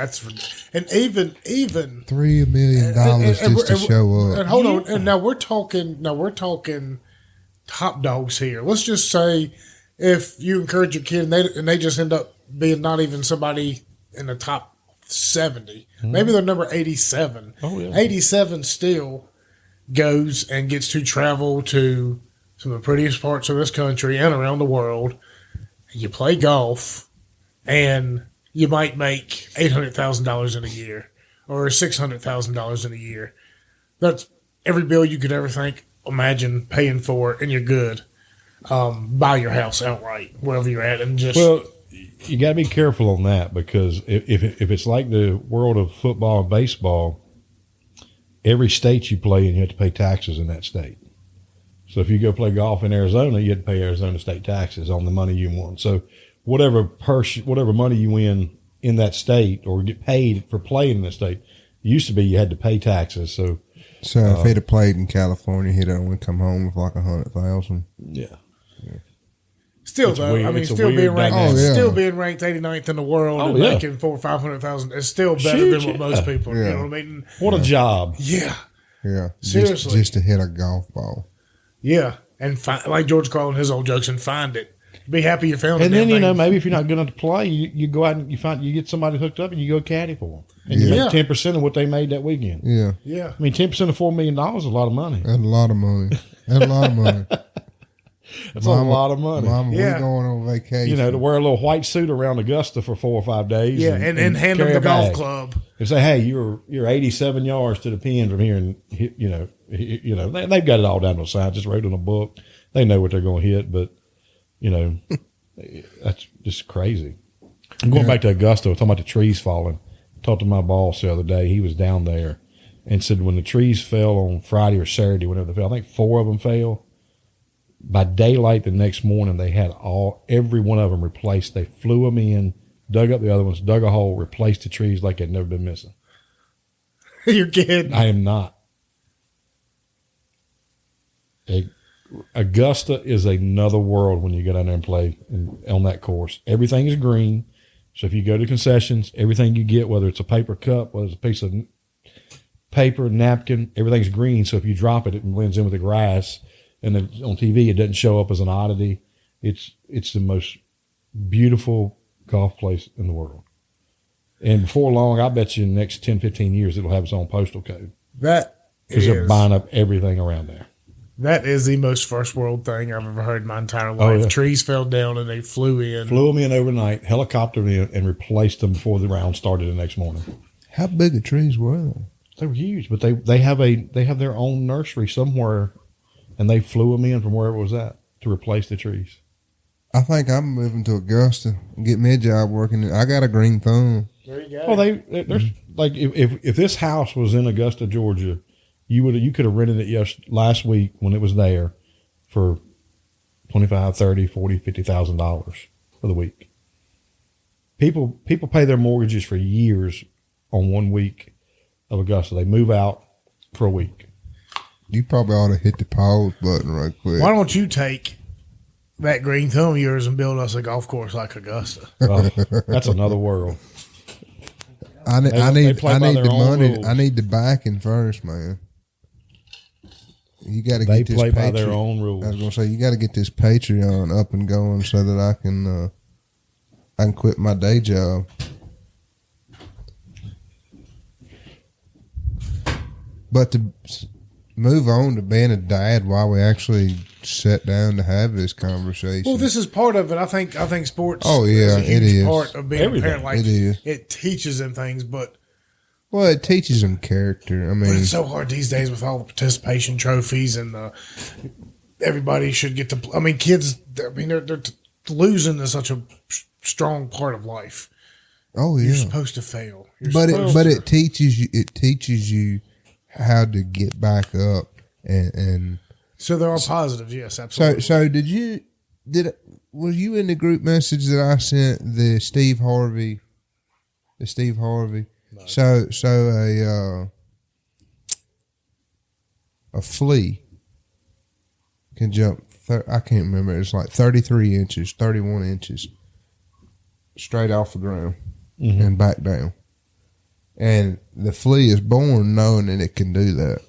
and even $3 million just to show up. And hold on, and now we're talking top dogs here. Let's just say if you encourage your kid and they just end up being not even somebody in the top 70, maybe they're number 87. 87 still goes and gets to travel to some of the prettiest parts of this country and around the world. You play golf, and you might make $800,000 in a year or $600,000 in a year. That's every bill you could ever imagine paying for, and you're good. Buy your house outright, wherever you're at, and just. Well, you got to be careful on that, because if it's like the world of football and baseball, every state you play in, you have to pay taxes in that state. So if you go play golf in Arizona, you have to pay Arizona state taxes on the money you won. So whatever money you win in that state or get paid for playing in that state, it used to be you had to pay taxes. So if he'd have played in California, he'd only come home with like $100,000. Yeah. Still though, weird. I mean, It's a still being weird ranked, dynamic. still being ranked 89th in the world and making $400,000 or $500,000 is still better Huge, than what most people. You know what I mean? What a job! Yeah, Seriously, just to hit a golf ball. Yeah, and like George Carlin, his old jokes, and find it. Be happy you found it. And then maybe if you're not good enough to play, you go out and you get somebody hooked up and you go caddy for them, and you make 10% of what they made that weekend. Yeah. I mean, 10% of $4 million is a lot of money. That's a lot of money. That's a lot of money. That's a lot of money. Mama, we're going on vacation. To wear a little white suit around Augusta for 4 or 5 days. Yeah, and hand them the golf club. And say, hey, you're 87 yards to the pin from here, and they've got it all down to a science. Just wrote in a book. They know what they're going to hit, but that's just crazy. I'm going back to Augusta, talking about the trees falling. Talked to my boss the other day. He was down there and said when the trees fell on Friday or Saturday, whenever they fell, I think 4 of them fell. By daylight the next morning, they had every one of them replaced. They flew them in, dug up the other ones, dug a hole, replaced the trees like they'd never been missing. You're kidding. I am not. Augusta is another world when you go down there and play on that course. Everything is green. So if you go to concessions, everything you get, whether it's a paper cup, whether it's a piece of paper, napkin, everything's green. So if you drop it, it blends in with the grass. And then on TV, it doesn't show up as an oddity. It's the most beautiful golf place in the world. And before long, I bet you in the next 10, 15 years, it'll have its own postal code. Because they're buying up everything around there. That is the most first world thing I've ever heard in my entire life. Trees fell down and they flew in. Flew them in overnight, helicoptered in, and replaced them before the round started the next morning. How big of trees were they? They were huge, but they have their own nursery somewhere, and they flew them in from wherever it was at to replace the trees. I think I'm moving to Augusta and get me a job working. I got a green thumb. There you go. Well, there's like if this house was in Augusta, Georgia, you could have rented it last week when it was there for $25,000, $30,000, $40,000, $50,000 for the week. People pay their mortgages for years on 1 week of Augusta. They move out for a week. You probably ought to hit the pause button right quick. Why don't you take that green thumb of yours and build us a golf course like Augusta? That's another world. I need the money. Rules. I need the backing first, man. You got to get this. They play by their own rules. I was gonna say you got to get this Patreon up and going so that I can quit my day job. But to move on to being a dad, while we actually sat down to have this conversation. Well, this is part of it. I think sports. Oh yeah, is a huge part of being a parent. Like, it is. It teaches them things, but. Well, it teaches them character. I mean, but it's so hard these days with all the participation trophies and everybody should get to. I mean, kids. I mean, they're losing to such a strong part of life. Oh yeah, you're supposed to fail. It teaches you. It teaches you how to get back up and. So there are positives. Yes, absolutely. So was you in the group message that I sent the Steve Harvey? No. So a flea can jump. I can't remember. It's like 33 inches, 31 inches, straight off the ground and back down. And the flea is born knowing that it can do that.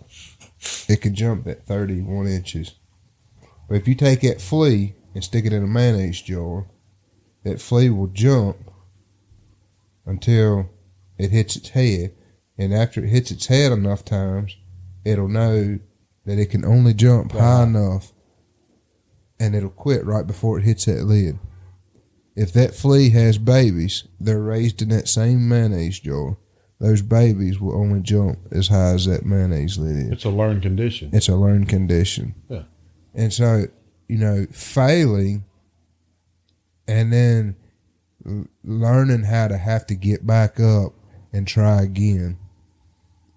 It can jump at 31 inches. But if you take that flea and stick it in a mayonnaise jar, that flea will jump until it hits its head, and after it hits its head enough times, it'll know that it can only jump high enough, and it'll quit right before it hits that lid. If that flea has babies, they're raised in that same mayonnaise jar. Those babies will only jump as high as that mayonnaise lid is. It's a learned condition. It's a learned condition. Yeah. And so, failing and then learning how to have to get back up and try again.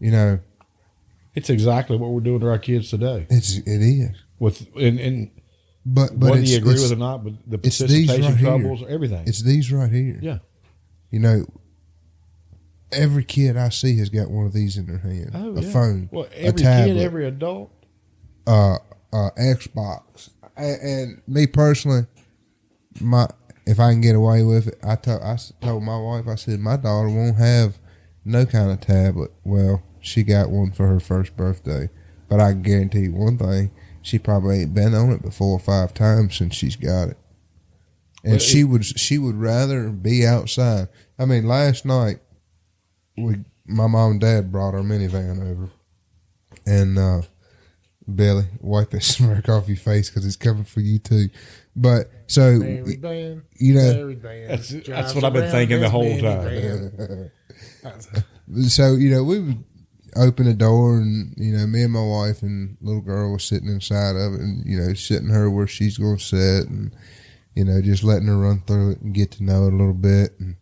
It's exactly what we're doing to our kids today. It is. But whether you agree with it or not, but the participation troubles, everything. It's these right here. Yeah. Every kid I see has got one of these in their hand. Oh, a phone. Well, every a tablet, kid, every adult. Xbox. And me personally, if I can get away with it, I told my wife, I said, my daughter won't have no kind of tablet. Well, she got one for her first birthday. But I can guarantee you one thing, she probably ain't been on it but 4 or 5 times since she's got it. And she would rather be outside. I mean, last night, my mom and dad brought our minivan over. And Billy, wipe that smirk off your face because it's coming for you too. But so you know, that's what I've been thinking the whole time. So we would open the door, and me and my wife and little girl was sitting inside of it, and sitting her where she's going to sit, and just letting her run through it and get to know it a little bit. And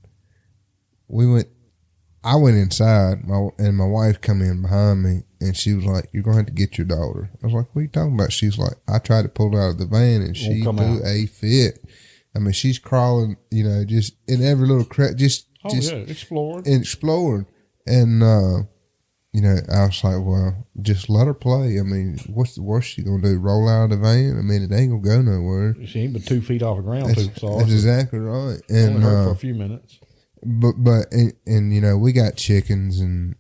I went inside, and my wife come in behind me, and she was like, "You're going to have to get your daughter." I was like, "What are you talking about?" She's like, "I tried to pull her out of the van, and she threw a fit. I mean, she's crawling, just in every little crack, just exploring." And I was like, "Well, just let her play. I mean, what's the worst she gonna do? Roll out of the van? I mean, it ain't gonna go nowhere." She ain't but 2 feet off the ground. That's exactly right. And only hurt for a few minutes. But we got chickens, and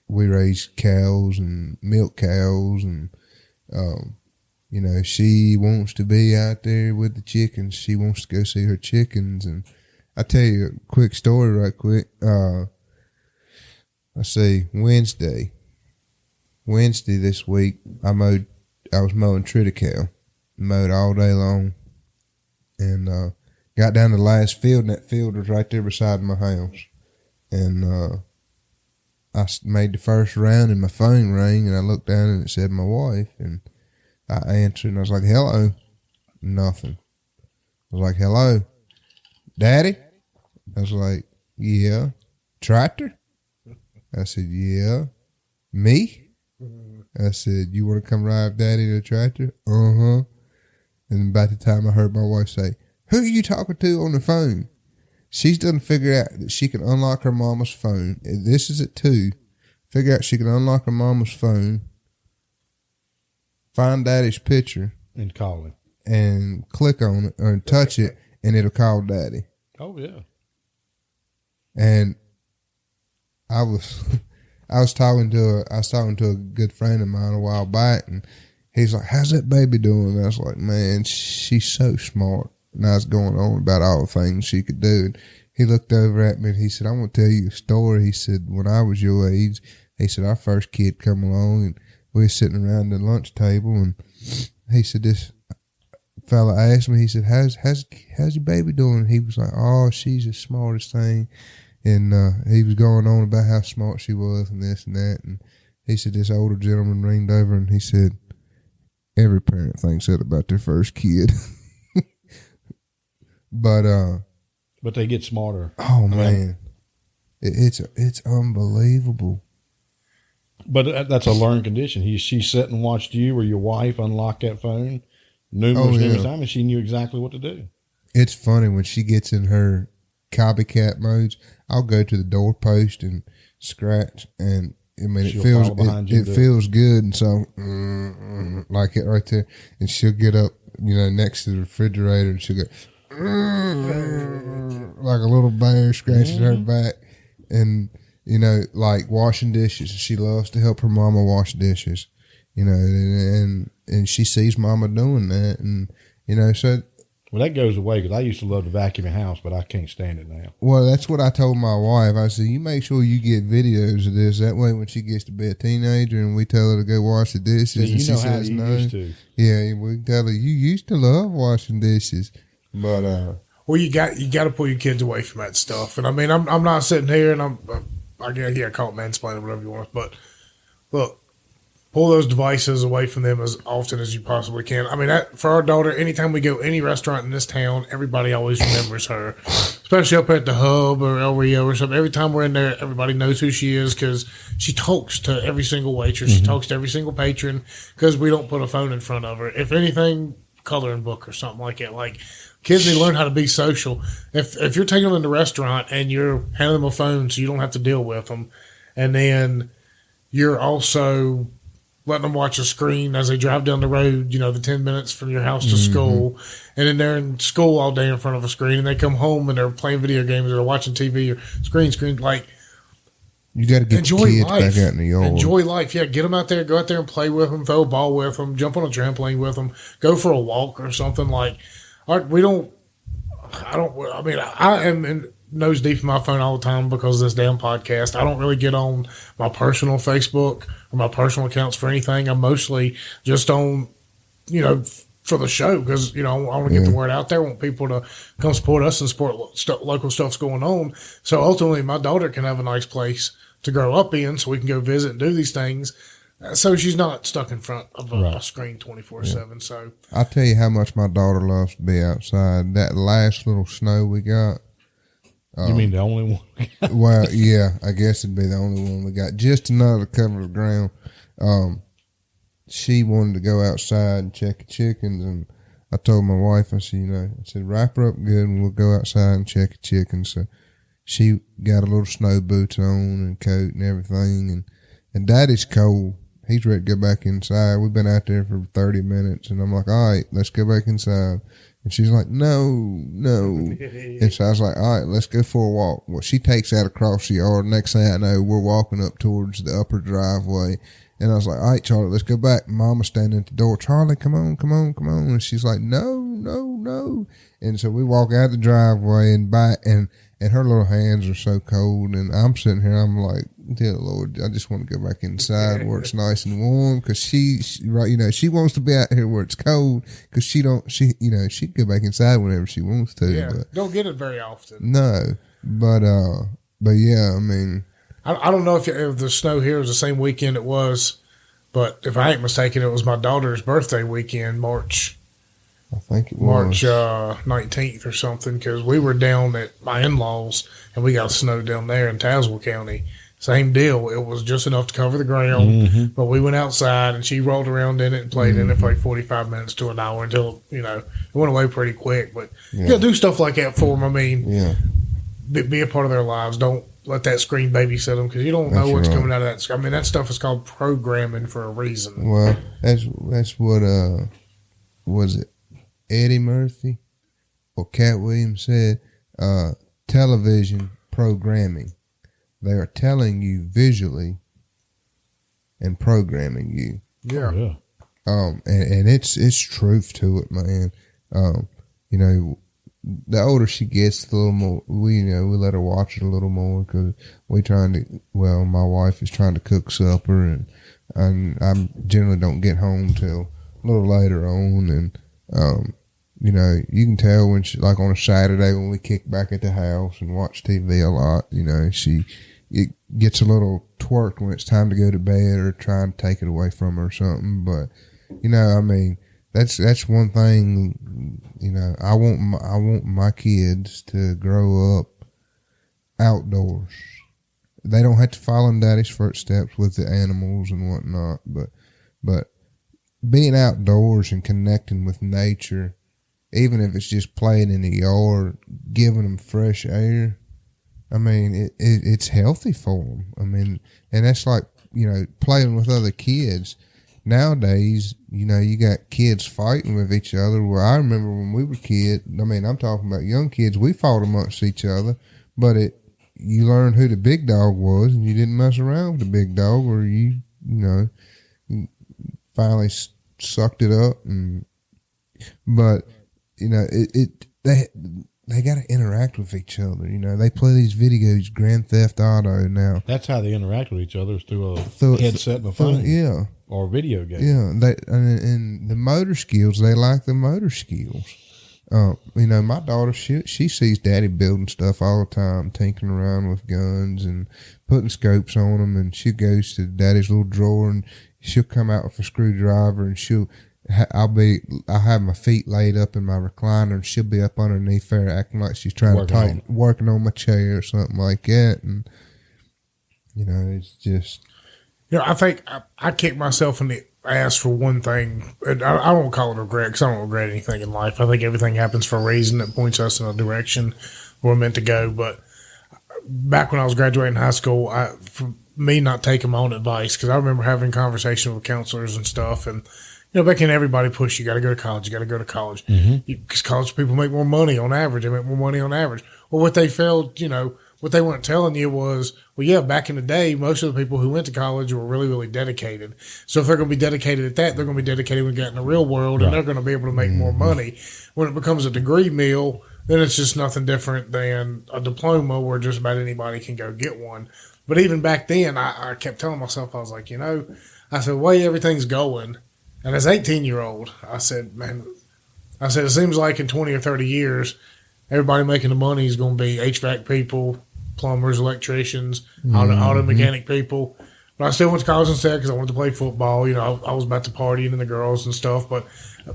we raise cows and milk cows, and she wants to be out there with the chickens. She wants to go see her chickens. And I tell you a quick story right quick. Let's see, Wednesday this week, I was mowing Triticale, mowed all day long, and got down to the last field, and that field was right there beside my house. And I made the first round, and my phone rang, and I looked down, and it said my wife, and I answered, and I was like, "Hello." Nothing. I was like, "Hello, Daddy?" I was like, "Yeah." "Tractor?" I said, "Yeah." "Me?" I said, "You want to come ride Daddy to the tractor?" "Uh-huh." And about the time I heard my wife say, "Who are you talking to on the phone?" She's done figured out that she can unlock her mama's phone. This is at 2. Figure out she can unlock her mama's phone, find Daddy's picture, and call him, and click on it or touch it, and it'll call Daddy. Oh yeah. And I was talking to a good friend of mine a while back, and he's like, "How's that baby doing?" And I was like, "Man, she's so smart." And I was going on about all the things she could do. And he looked over at me and he said, "I want to tell you a story." He said, "When I was your age," he said, "our first kid come along, and we were sitting around the lunch table, and he said, this fella asked me, he said, how's your baby doing?" And he was like, "Oh, she's the smartest thing." And he was going on about how smart she was and this and that. And he said, this older gentleman leaned over and he said, "Every parent thinks that about their first kid." But they get smarter. Oh man, it's unbelievable. But that's a learned condition. She sat and watched you or your wife unlock that phone numerous times, and she knew exactly what to do. It's funny when she gets in her copycat modes. I'll go to the doorpost and scratch, and I mean it feels good, and so like it right there, and she'll get up, next to the refrigerator, and she'll go like a little bear scratching her back, and like washing dishes. She loves to help her mama wash dishes, and she sees mama doing that, and so. Well, that goes away because I used to love to vacuum the house, but I can't stand it now. Well, that's what I told my wife. I said, "You make sure you get videos of this. That way, when she gets to be a teenager and we tell her to go wash the dishes, and she says no, used to. Yeah, we tell her you used to love washing dishes." But well, you got to pull your kids away from that stuff. And I mean, I'm not sitting here and I call it mansplaining, whatever you want. But look, pull those devices away from them as often as you possibly can. I mean, for our daughter, anytime we go any restaurant in this town, everybody always remembers her, especially up at the Hub or El Rio or something. Every time we're in there, everybody knows who she is because she talks to every single waitress. Mm-hmm. She talks to every single patron because we don't put a phone in front of her. If anything, coloring book or something like that. Like, kids need to learn how to be social. If you're taking them to the restaurant and you're handing them a phone so you don't have to deal with them, and then you're also letting them watch a screen as they drive down the road, the 10 minutes from your house to school. And then they're in school all day in front of a screen, and they come home and they're playing video games or watching TV or screen. Like, you got to get the kids back out in the yard. Enjoy life. Yeah, get them out there. Go out there and play with them. Throw a ball with them. Jump on a trampoline with them. Go for a walk or something. Like, I am in nose deep in my phone all the time because of this damn podcast. I don't really get on my personal Facebook or my personal accounts for anything. I'm mostly just on, for the show because, I want to get the word out there. I want people to come support us and support local stuff's going on. So ultimately, my daughter can have a nice place to grow up in so we can go visit and do these things. So she's not stuck in front of a screen 24/7. So I'll tell you how much my daughter loves to be outside. That last little snow we got. You mean the only one? Well, yeah, I guess it'd be the only one we got. Just enough to cover the ground. She wanted to go outside and check the chickens, and I told my wife, I said, wrap her up good, and we'll go outside and check the chickens. So she got a little snow boots on and coat and everything, and Daddy's cold. He's ready to go back inside. We've been out there for 30 minutes, and I'm like, all right, let's go back inside. And she's like, no. And so I was like, all right, let's go for a walk. Well, she takes that across the yard. Next thing I know, we're walking up towards the upper driveway. And I was like, all right, Charlie, let's go back. Mama's standing at the door. Charlie, come on. And she's like, no. And so we walk out the driveway and back, and her little hands are so cold. And I'm sitting here, I'm like, dear Lord, I just want to go back inside where it's nice and warm, because she wants to be out here where it's cold, because she can go back inside whenever she wants to. Yeah, but don't get it very often. No, but yeah, I mean, I don't know if the snow here was the same weekend it was, but if I ain't mistaken, it was my daughter's birthday weekend, March. I think it was March 19th or something, because we were down at my in-laws and we got snow down there in Tazewell County. Same deal. It was just enough to cover the ground, but we went outside and she rolled around in it and played in it for like 45 minutes to an hour until, it went away pretty quick. But you got to do stuff like that for them. I mean, be a part of their lives. Don't let that screen babysit them, because you don't know what's coming out of that. I mean, that stuff is called programming for a reason. Well, that's what, was it Eddie Murphy or Cat Williams said, television programming. They are telling you visually and programming you. Yeah. And it's truth to it, man. The older she gets, the little more we let her watch it a little more, because my wife is trying to cook supper, and I generally don't get home till a little later on, and you can tell when she, like on a Saturday when we kick back at the house and watch TV a lot, it gets a little twerked when it's time to go to bed, or trying to take it away from her or something. But, I mean, that's one thing, I want my kids to grow up outdoors. They don't have to follow in Daddy's footsteps with the animals and whatnot, but being outdoors and connecting with nature, even if it's just playing in the yard, giving them fresh air, I mean, it's healthy for them. I mean, and that's like, playing with other kids. Nowadays, you got kids fighting with each other. Well, I remember when we were kids, I mean, I'm talking about young kids, we fought amongst each other, but you learned who the big dog was, and you didn't mess around with the big dog, or you finally sucked it up. But they got to interact with each other. They play these videos, Grand Theft Auto now. That's how they interact with each other, is through a headset and a phone. Yeah. Or a video game. Yeah. And the motor skills, they like the motor skills. My daughter, she sees Daddy building stuff all the time, tinkering around with guns and putting scopes on them, and she goes to Daddy's little drawer and she'll come out with a screwdriver, and I have my feet laid up in my recliner, and she'll be up underneath there acting like she's trying to working on my chair or something like that. And, it's just. I think I kicked myself in the ass for one thing. I won't call it regret, because I don't regret anything in life. I think everything happens for a reason that points us in a direction we're meant to go. But back when I was graduating high school, me not taking my own advice, because I remember having conversations with counselors and stuff, and back then everybody pushed, you got to go to college, because college people make more money on average. They make more money on average. Well, what they failed, what they weren't telling you was, well, yeah, back in the day, most of the people who went to college were really, really dedicated. So if they're going to be dedicated at that, they're going to be dedicated when they get in the real world, and they're going to be able to make more money. When it becomes a degree mill, then it's just nothing different than a diploma where just about anybody can go get one. But even back then, I kept telling myself, I was like, I said, the way everything's going, and as an 18-year-old, I said, it seems like in 20 or 30 years, everybody making the money is going to be HVAC people, plumbers, electricians, auto mechanic people. But I still went to college instead because I wanted to play football. I was about to party and the girls and stuff. But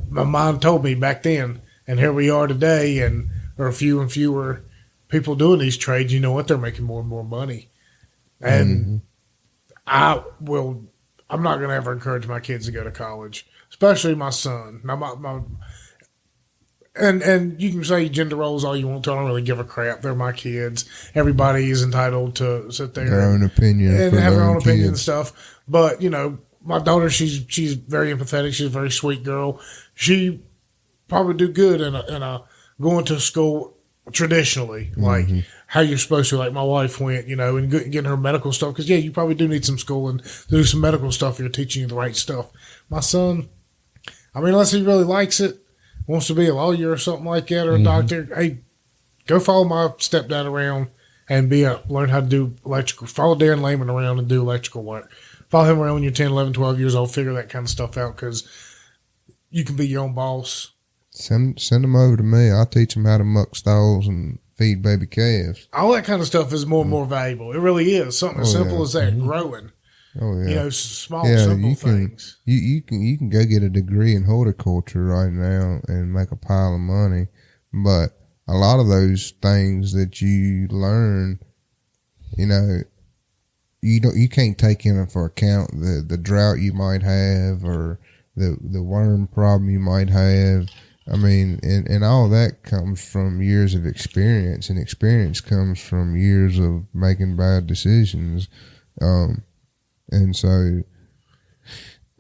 my mind told me back then, and here we are today, and there are fewer and fewer people doing these trades. You know what? They're making more and more money. And I'm not going to ever encourage my kids to go to college, especially my son. Now, and you can say gender roles all you want to. I don't really give a crap. They're my kids. Everybody is entitled to sit there their own opinion and have their own opinion and stuff. But my daughter, she's very empathetic. She's a very sweet girl. She probably do good in a going to school traditionally, like how you're supposed to. Like my wife went, and getting her medical stuff, because you probably do need some schooling to do some medical stuff if you're teaching you the right stuff. My son, unless he really likes it, wants to be a lawyer or something like that, or a doctor, hey, go follow my stepdad around and learn how to do electrical. Follow Darren Lehman around and do electrical work. Follow him around when you're 10, 11, 12 years old. Figure that kind of stuff out, because you can be your own boss. Send them over to me. I'll teach them how to muck stalls and feed baby calves. All that kind of stuff is more and more valuable. It really is. Something as simple as that, growing. Oh yeah, small, simple things. You can go get a degree in horticulture right now and make a pile of money, but a lot of those things that you learn, you can't take in for account the drought you might have or the worm problem you might have. And all that comes from years of experience, and experience comes from years of making bad decisions. And so,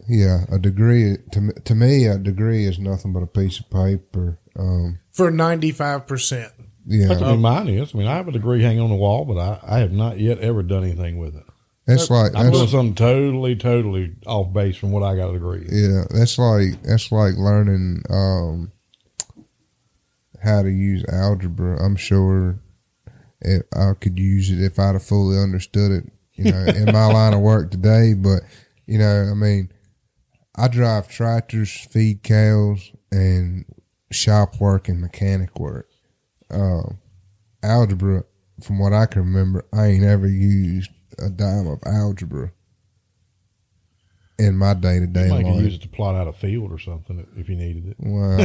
yeah, a degree, to me, a degree is nothing but a piece of paper. For 95%. Yeah. Mine is. I have a degree hanging on the wall, but I have not yet ever done anything with it. I'm doing something totally off base from what I got a degree in. Yeah, that's like learning how to use algebra. I'm sure I could use it if I'd have fully understood it, in my line of work today. But, I drive tractors, feed cows, and shop work and mechanic work. Algebra, from what I can remember, I ain't ever used a dime of algebra in my day-to-day life. You could use it to plot out a field or something if you needed it. Well,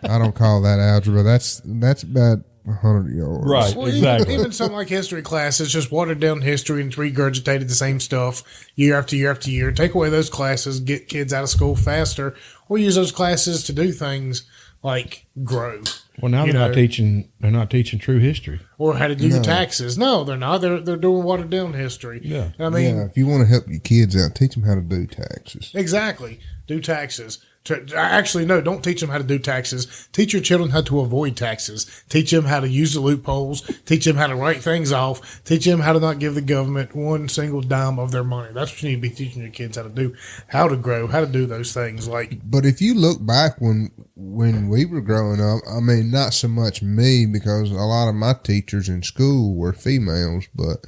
I don't call that algebra. That's about 100 yards. Right, Well, exactly. Even something like history class, it's just watered down history and it's regurgitated the same stuff year after year after year. Take away those classes, get kids out of school faster, or use those classes to do things like grow. Well, now they're not teaching true history. Or how to do your taxes. No, they're not. They're doing watered down history. Yeah. If you want to help your kids out, teach them how to do taxes. Exactly. Do taxes. Actually, no, don't teach them how to do taxes. Teach your children how to avoid taxes. Teach them how to use the loopholes. Teach them how to write things off. Teach them how to not give the government one single dime of their money. That's what you need to be teaching your kids how to do, how to grow, how to do those things. But if you look back when we were growing up, not so much me, because a lot of my teachers in school were females, but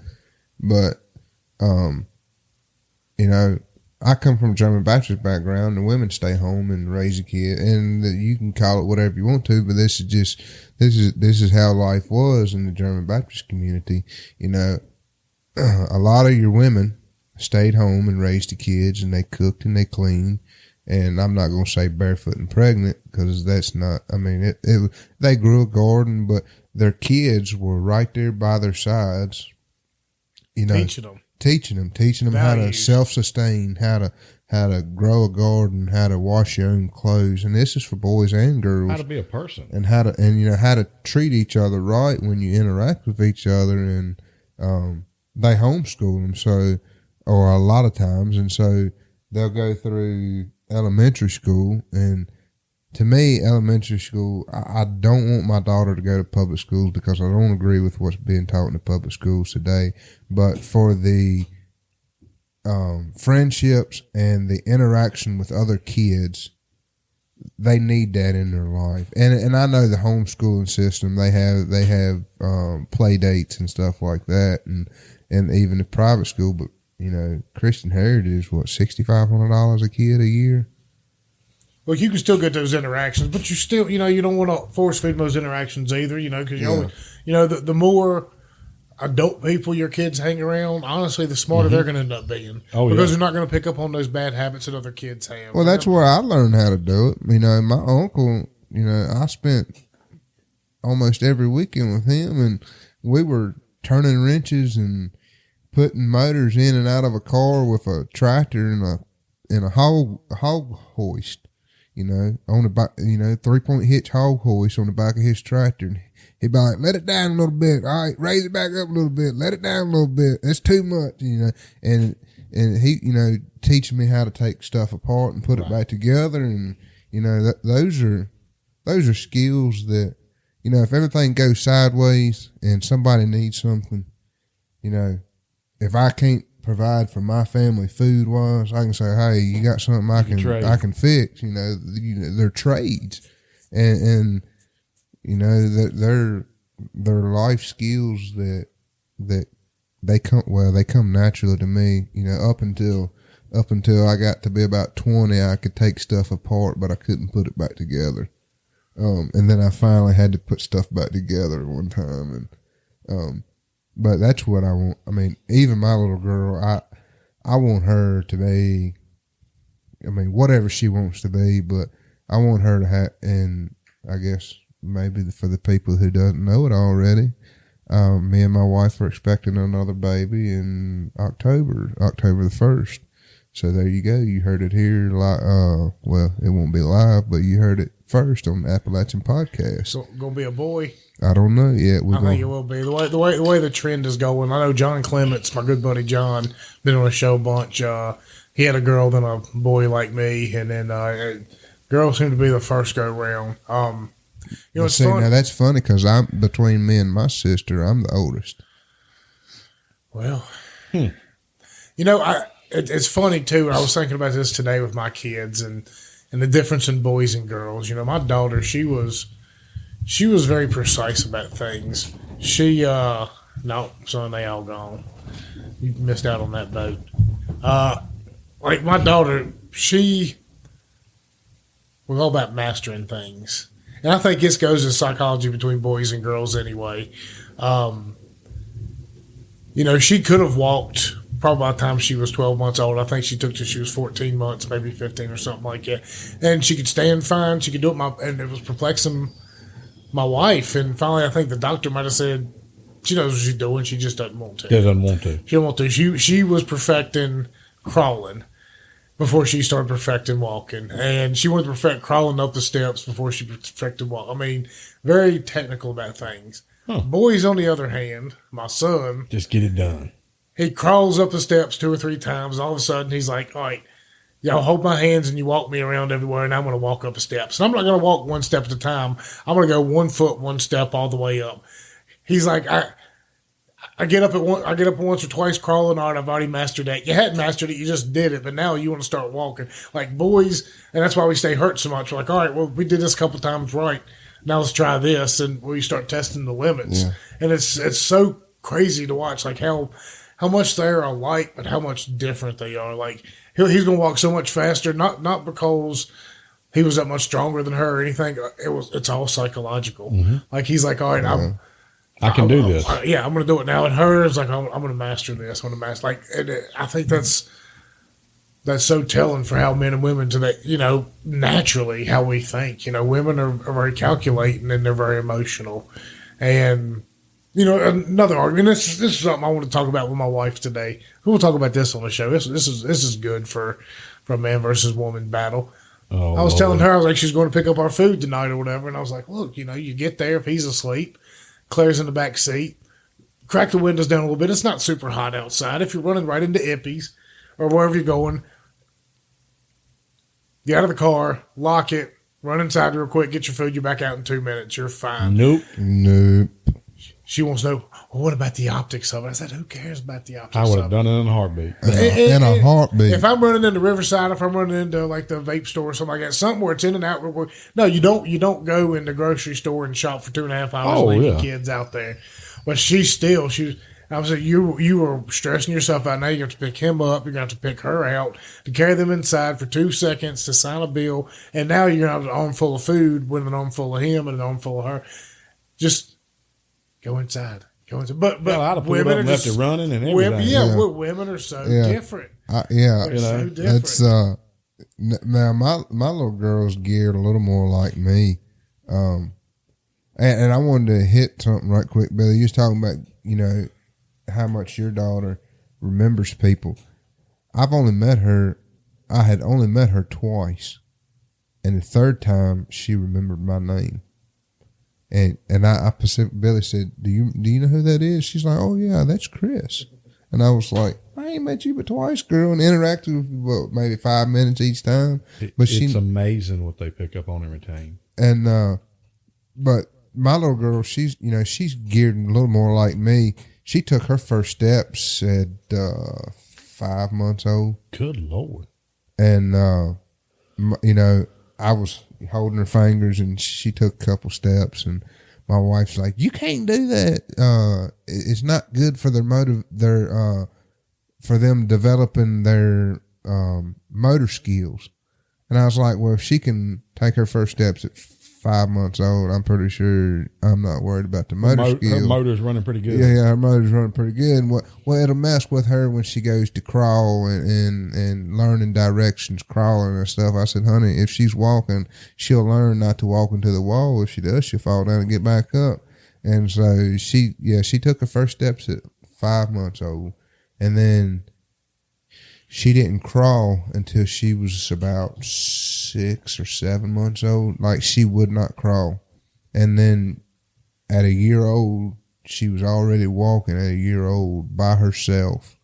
I come from a German Baptist background. The women stay home and raise a kid, and you can call it whatever you want to, but this is how life was in the German Baptist community. A lot of your women stayed home and raised the kids, and they cooked and they cleaned. And I'm not going to say barefoot and pregnant, because that's not. They grew a garden, but their kids were right there by their sides. Teaching them how to self-sustain, how to grow a garden, how to wash your own clothes, and this is for boys and girls. How to be a person, and how to treat each other right when you interact with each other, and they homeschool them. So or a lot of times. And so they'll go through elementary school. And to me, elementary school, I don't want my daughter to go to public schools because I don't agree with what's being taught in the public schools today. But for the friendships and the interaction with other kids, they need that in their life. And I know the homeschooling system, they have play dates and stuff like that, and even the private school. But Christian Heritage is what, $6,500 a kid a year. Well, you can still get those interactions, but you still, you don't want to force feed those interactions either, because the more adult people your kids hang around, honestly, the smarter they're going to end up being. Because they're not going to pick up on those bad habits that other kids have. Well, that's where I learned how to do it. My uncle, I spent almost every weekend with him, and we were turning wrenches and putting motors in and out of a car with a tractor and a hog hoist. On the back, 3-point hitch hog hoist on the back of his tractor. And he'd be like, let it down a little bit. All right, raise it back up a little bit. Let it down a little bit. That's too much, And he, teaching me how to take stuff apart and put it back together. And, those are skills that, if everything goes sideways and somebody needs something, if I can't provide for my family food wise, I can say, hey, you got something I can fix. They're trades, and they're life skills that they come naturally to me. Up until I got to be about 20, I could take stuff apart, but I couldn't put it back together. And then I finally had to put stuff back together one time, and but that's what I want. Even my little girl, I want her to be, whatever she wants to be, but I want her to have, and I guess maybe for the people who doesn't know it already, me and my wife are expecting another baby in October the 1st. So there you go. You heard it here. Well, it won't be live, but you heard it first on the Appalachian Podcast. So gonna be a boy. I don't know yet. I think it will be the way the trend is going. I know John Clements, my good buddy John, been on the show a bunch. He had a girl, then a boy like me, and then girls seem to be the first go round. It's fun. Now that's funny because I'm between me and my sister. I'm the oldest. Well, it's funny too. I was thinking about this today with my kids and the difference in boys and girls. My daughter, she was very precise about things. She, no, son, they all gone. You missed out on that boat. Like my daughter, she was all about mastering things. And I think this goes in psychology between boys and girls anyway. She could have walked probably by the time she was 12 months old. I think she took till she was 14 months, maybe 15 or something like that. And she could stand fine. She could do it. And it was perplexing my wife. And finally, I think the doctor might have said, she knows what she's doing. She just doesn't want to. She doesn't want to. She don't want to. She was perfecting crawling before she started perfecting walking. And she wanted to perfect crawling up the steps before she perfected walking. Very technical about things. Huh. Boys, on the other hand, my son. Just get it done. He crawls up the steps 2 or 3 times. All of a sudden, he's like, all right, y'all hold my hands and you walk me around everywhere, and I'm going to walk up the steps. And I'm not going to walk 1 step at a time. I'm going to go 1 foot, 1 step all the way up. He's like, I get up once or twice crawling. All right, I've already mastered that. You hadn't mastered it. You just did it. But now you want to start walking. Like boys, and that's why we stay hurt so much. We're like, all right, well, we did this a couple times right. Now let's try this. And we start testing the limits. Yeah. And it's so crazy to watch, like how much they're alike, but how much different they are. Like he's going to walk so much faster, not because he was that much stronger than her or anything. It's all psychological. Mm-hmm. Like he's like, all right, I can do this. I'm going to do it now. And her is like, I'm going to master this. I'm going to master. Like, and I think that's so telling for how men and women today, naturally how we think. Women are very calculating and they're very emotional. And another argument. This is something I want to talk about with my wife today. We'll talk about this on the show. This is good for a man versus woman battle. Oh, I was telling her, I was like, she's going to pick up our food tonight or whatever, and I was like, look, you get there if he's asleep, Claire's in the back seat, crack the windows down a little bit. It's not super hot outside. If you're running right into Ippies or wherever you're going, get out of the car, lock it, run inside real quick, get your food. You're back out in 2 minutes. You're fine. Nope. She wants to know, well, what about the optics of it? I said, who cares about the optics of it? I would have done it in a heartbeat. In a heartbeat. If I'm running into Riverside, if I'm running into like the vape store or something like that, something where it's in and out real quick. No, you don't go in the grocery store and shop for 2.5 hours leaving kids out there. But I was like, you were stressing yourself out. Now you have to pick him up. You're going to have to pick her out to carry them inside for 2 seconds to sign a bill. And now you're going to have an arm full of food with an arm full of him and an arm full of her. Just go inside. But I'd have pulled up and left it running and everything. Women are so different. They're so different. It's now my little girl's geared a little more like me. And I wanted to hit something right quick, Billy. You was talking about, how much your daughter remembers people. I had only met her twice. And the third time she remembered my name. And I Billy said, do you know who that is? She's like, oh yeah, that's Chris. And I was like, I ain't met you but twice, girl, and interacted with maybe 5 minutes each time. It's amazing what they pick up on and retain. And but my little girl, she's geared a little more like me. She took her first steps at 5 months old. Good Lord. And I was holding her fingers, and she took a couple steps, and my wife's like, "You can't do that. It's not good for for them developing their motor skills." And I was like, "Well, if she can take her first steps at 5 months old, I'm pretty sure I'm not worried about the motor skills. Her motor's running pretty good. Yeah, her motor's running pretty good. Well, it'll mess with her when she goes to crawl and learning directions, crawling and stuff." I said, "Honey, if she's walking, she'll learn not to walk into the wall. If she does, she'll fall down and get back up." And so she took her first steps at 5 months old, and then she didn't crawl until she was about 6 or 7 months old. Like, she would not crawl. And then at a year old, she was already walking at a year old by herself.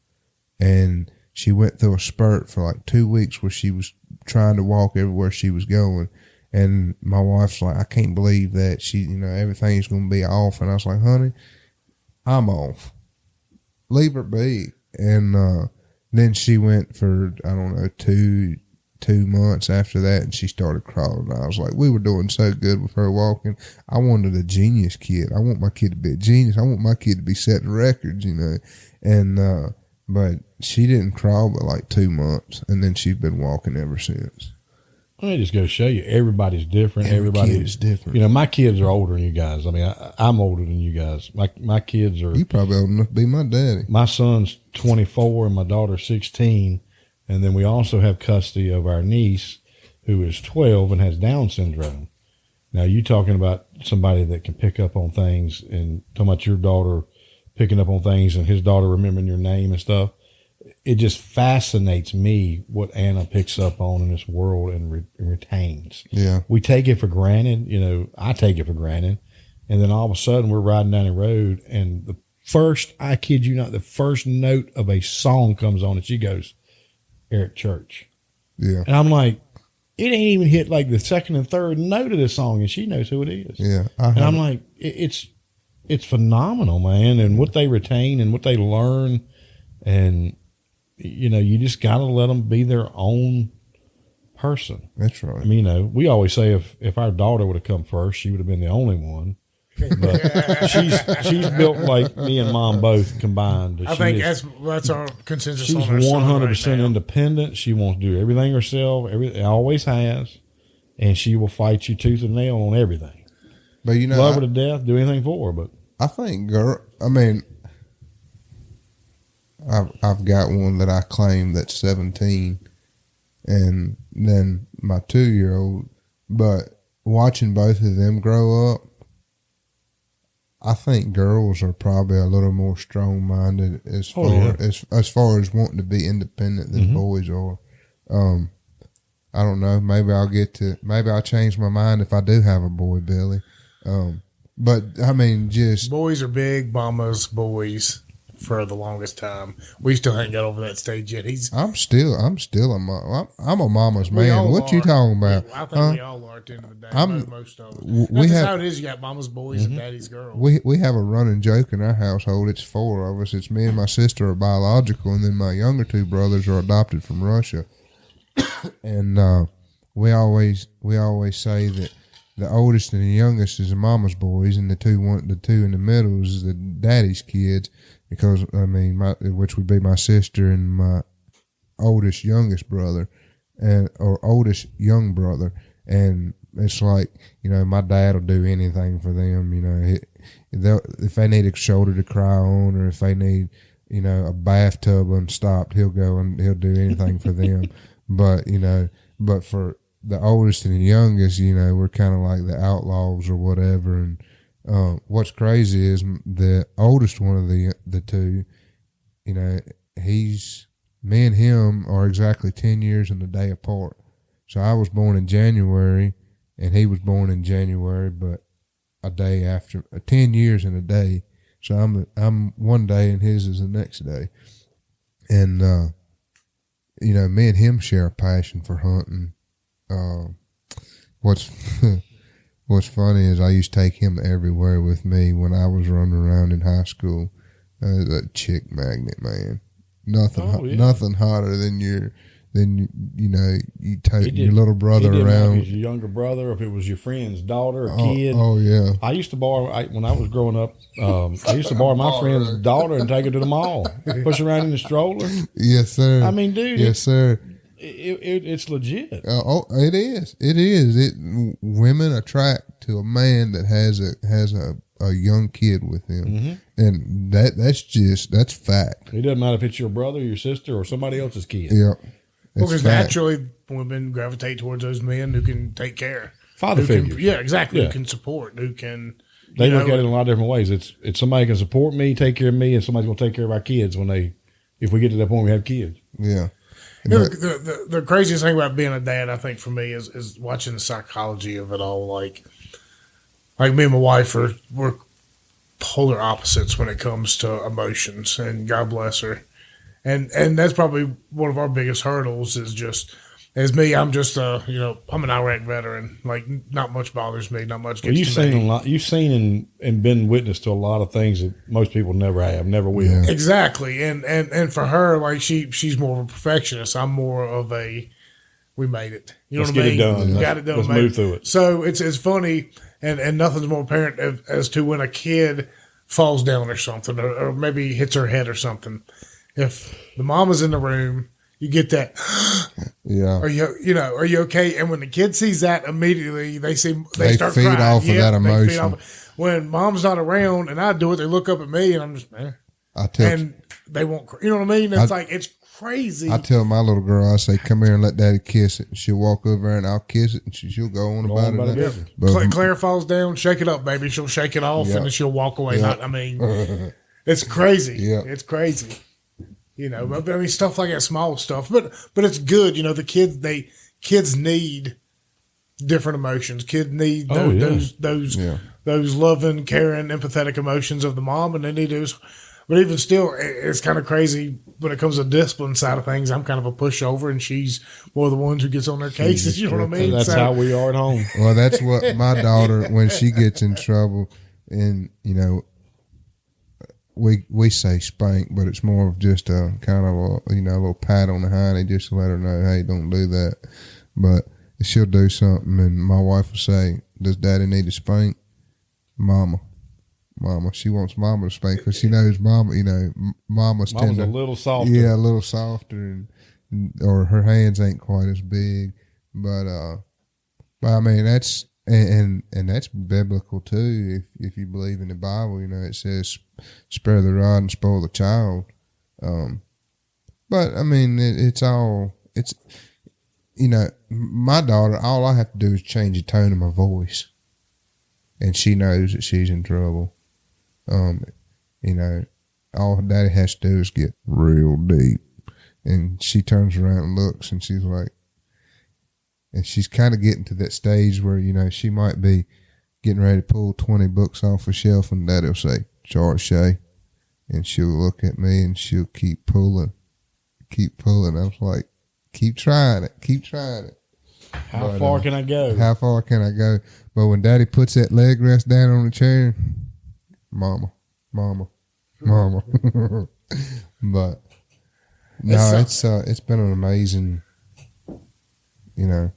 And she went through a spurt for like 2 weeks where she was trying to walk everywhere she was going. And my wife's like, "I can't believe that everything's going to be off." And I was like, "Honey, I'm off. Leave her be." And, then she went for, I don't know, two months after that, and she started crawling. I was like, we were doing so good with her walking. I wanted a genius kid. I want my kid to be a genius. I want my kid to be setting records, And, but she didn't crawl but like 2 months, and then she's been walking ever since. Let me just go show you. Everybody's different. Everybody's different. My kids are older than you guys. I mean, I'm older than you guys. My kids are. You probably old enough to be my daddy. My son's 24 and my daughter's 16. And then we also have custody of our niece, who is 12 and has Down syndrome. Now, you talking about somebody that can pick up on things, and talking about your daughter picking up on things and his daughter remembering your name and stuff. It just fascinates me what Anna picks up on in this world and retains. Yeah. We take it for granted. I take it for granted. And then all of a sudden we're riding down the road, and I kid you not, the first note of a song comes on and she goes, Eric Church. Yeah. And I'm like, it ain't even hit like the second and third note of this song, and she knows who it is. Yeah. And I'm like, it's phenomenal, man. And what they retain and what they learn. And, you just got to let them be their own person. That's right. I mean, we always say if our daughter would have come first, she would have been the only one. But she's built like me and Mom both combined. I think that's our consensus. She's 100% independent. She wants to do everything herself. Always has, and she will fight you tooth and nail on everything. But love her to death, do anything for her. But I think, I've got one that I claim that's 17, and then my 2-year-old. But watching both of them grow up, I think girls are probably a little more strong-minded as far as wanting to be independent than boys are. I don't know. Maybe I'll change my mind if I do have a boy, Billy. But I mean, just boys are big, mama's boys for the longest time. We still ain't got over that stage yet. I'm still a mom. I'm a mama's man. What you talking about? I think we all are at the end of the day. Most of them. That's just how it is. You got mama's boys and daddy's girls. We have a running joke in our household. It's 4 of us. It's me and my sister are biological, and then my younger 2 brothers are adopted from Russia. And we always say that the oldest and the youngest is the mama's boys, and the two in the middle is the daddy's kids. Because I mean, which would be my sister and my oldest youngest brother, or oldest young brother, and it's like, you know, my dad will do anything for them. You know, if they need a shoulder to cry on, or if they need, you know, a bathtub unstopped, he'll go and he'll do anything for them. But you know, but for the oldest and the youngest, you know, we're kind of like the outlaws or whatever. And what's crazy is the oldest one of the 2, you know, me and him are exactly 10 years and a day apart. So I was born in January and he was born in January, but a day after, 10 years and a day. So I'm one day and his is the next day. And, you know, me and him share a passion for hunting. What's funny is I used to take him everywhere with me when I was running around in high school. A chick magnet, man. Nothing hotter than you take your little brother around. If it was your younger brother, or if it was your friend's daughter or kid. Oh yeah. I used to borrow when I was growing up. I used to borrow my friend's daughter and take her to the mall, push her around in the stroller. Yes, sir. I mean, dude. Yes, sir. It's legit. It is. It is. Women attract to a man that has a young kid with him, and that's fact. It doesn't matter if it's your brother, your sister, or somebody else's kid. Yeah, because naturally women gravitate towards those men who can take care, father figures. Yeah, exactly. Yeah. Who can support? Who can? They look at it in a lot of different ways. It's somebody can support me, take care of me, and somebody's going to take care of our kids if we get to that point we have kids. Yeah. You know, the craziest thing about being a dad, I think, for me is watching the psychology of it all. Like me and my wife we're polar opposites when it comes to emotions, and God bless her. And that's probably one of our biggest hurdles is just, as me, I'm just I'm an Iraq veteran. Like, not much bothers me, not much gets to me. You've seen and been witness to a lot of things that most people never have, never will. Yeah. Exactly. And for her, like, she's more of a perfectionist. I'm more of a, we made it. You know what I mean? Let's get it done. Got it done. Let's move through it. So it's funny, and nothing's more apparent as to when a kid falls down or something, or maybe hits her head or something. If the mama's in the room, you get that. Yeah. Are you okay? And when the kid sees that, immediately they start feed crying. off of that emotion. When mom's not around and I do it, they look up at me and I'm just, and they won't. You know what I mean? It's crazy. I tell my little girl, I say, "Come here and let Daddy kiss it." And she'll walk over there and I'll kiss it, and she'll go on about it. But Claire falls down, shake it up, baby. She'll shake it off, and then she'll walk away. Yep. It's crazy. Yeah, it's crazy. You know, but I mean, stuff like that, small stuff. But it's good. You know, kids need different emotions. Kids need those loving, caring, empathetic emotions of the mom, and they need those. But even still, it's kind of crazy when it comes to discipline side of things. I'm kind of a pushover, and she's one of the ones who gets on their cases. You know what I mean? That's how we are at home. Well, that's what my daughter, when she gets in trouble, and you know, we say spank, but it's more of just a kind of a little pat on the hiney just to let her know, hey, don't do that. But she'll do something, and my wife will say, "Does Daddy need to spank?" Mama. She wants Mama to spank because she knows Mama. You know, Mama's a little softer. Yeah, a little softer, or her hands ain't quite as big. But I mean that's and that's biblical too. If you believe in the Bible, you know it says, "Spare the rod and spoil the child." But I mean it's my daughter. All I have to do is change the tone of my voice, and she knows that she's in trouble. All Daddy has to do is get real deep, and she turns around and looks, and she's like, and she's kind of getting to that stage where she might be getting ready to pull 20 books off a shelf, and Daddy will say, "Charge Shay," and she'll look at me and she'll keep pulling. I was like, keep trying it. How far can I go? How far can I go? But when Daddy puts that leg rest down on the chair, mama. But no, it's been an amazing, I mean,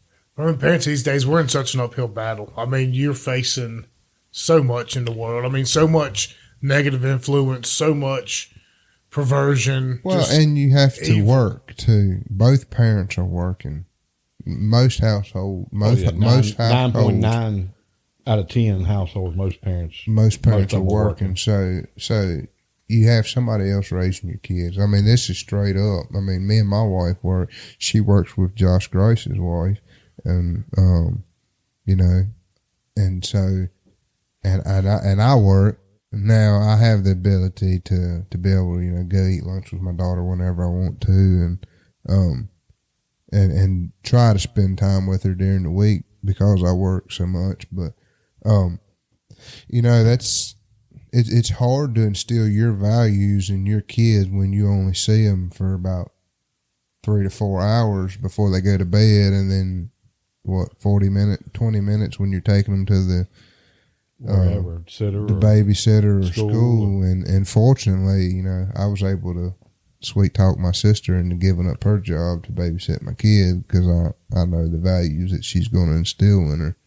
parents these days, we're in such an uphill battle. I mean, you're facing so much in the world. I mean, so much negative influence, so much perversion. Well, and you have to work too. Both parents are working. Most households, most 9.9 out of 10 households, most parents are working. So you have somebody else raising your kids. I mean, this is straight up. I mean, me and my wife work. She works with Josh Grace's wife, and and so and I work. Now I have the ability to be able to go eat lunch with my daughter whenever I want to, and try to spend time with her during the week because I work so much. But it's hard to instill your values in your kids when you only see them for about 3 to 4 hours before they go to bed, and then 20 minutes when you're taking them to the babysitter or school. And fortunately, I was able to sweet talk my sister into giving up her job to babysit my kid because I know the values that she's going to instill in her,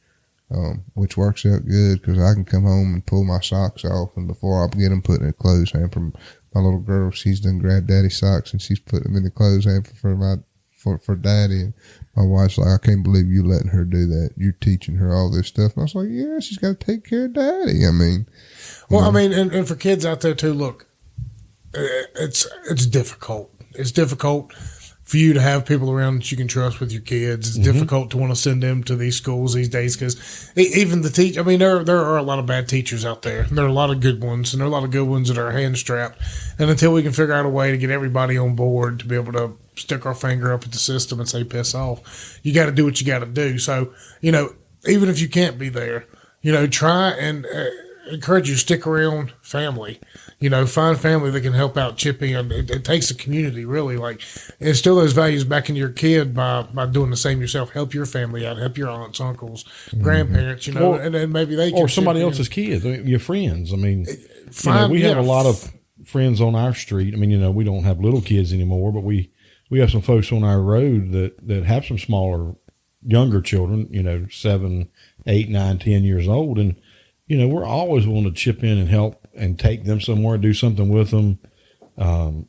which works out good because I can come home and pull my socks off, and before I get them put in a clothes hamper, my little girl, she's done grabbed Daddy's socks and she's put them in the clothes hamper for Daddy. And my wife's like, "I can't believe you letting her do that. You're teaching her all this stuff." And I was like, "Yeah, she's got to take care of Daddy." I mean, I mean, and for kids out there too, look, it's difficult. It's difficult for you to have people around that you can trust with your kids. It's difficult to want to send them to these schools these days because even the teach. I mean, there are a lot of bad teachers out there. And there are a lot of good ones, and there are a lot of good ones that are hand strapped. And until we can figure out a way to get everybody on board to be able to stick our finger up at the system and say piss off, you got to do what you got to do. So even if you can't be there, try and encourage you to stick around family. Find family that can help out, chip in. It takes a community, really, like instill those values back into your kid by doing the same yourself. Help your family out, help your aunts, uncles, grandparents, and then maybe they can. Or somebody else's kids, your friends. I mean, we have a lot of friends on our street. I mean, we don't have little kids anymore, but we have some folks on our road that have some smaller, younger children, 7, 8, 9, 10 years old. And, we're always willing to chip in and help and take them somewhere, do something with them. You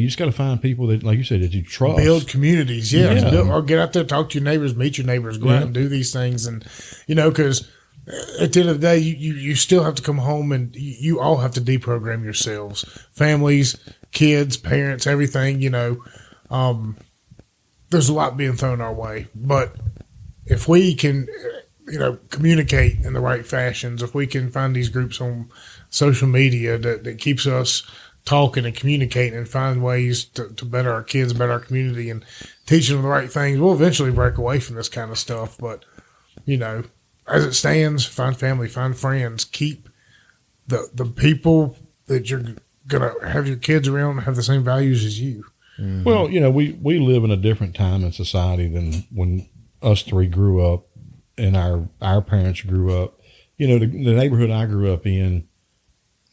just got to find people that, like you said, that you trust. Build communities, or get out there, talk to your neighbors, meet your neighbors, go out and do these things. And, because at the end of the day, you still have to come home and you all have to deprogram yourselves. Families, kids, parents, everything, there's a lot being thrown our way. But if we can, communicate in the right fashions, if we can find these groups on social media that keeps us talking and communicating and find ways to better our kids, better our community, and teach them the right things, we'll eventually break away from this kind of stuff. But, as it stands, find family, find friends, keep the people that you're going to have your kids around have the same values as you. Mm-hmm. Well, we live in a different time in society than when us three grew up and our parents grew up. The neighborhood I grew up in,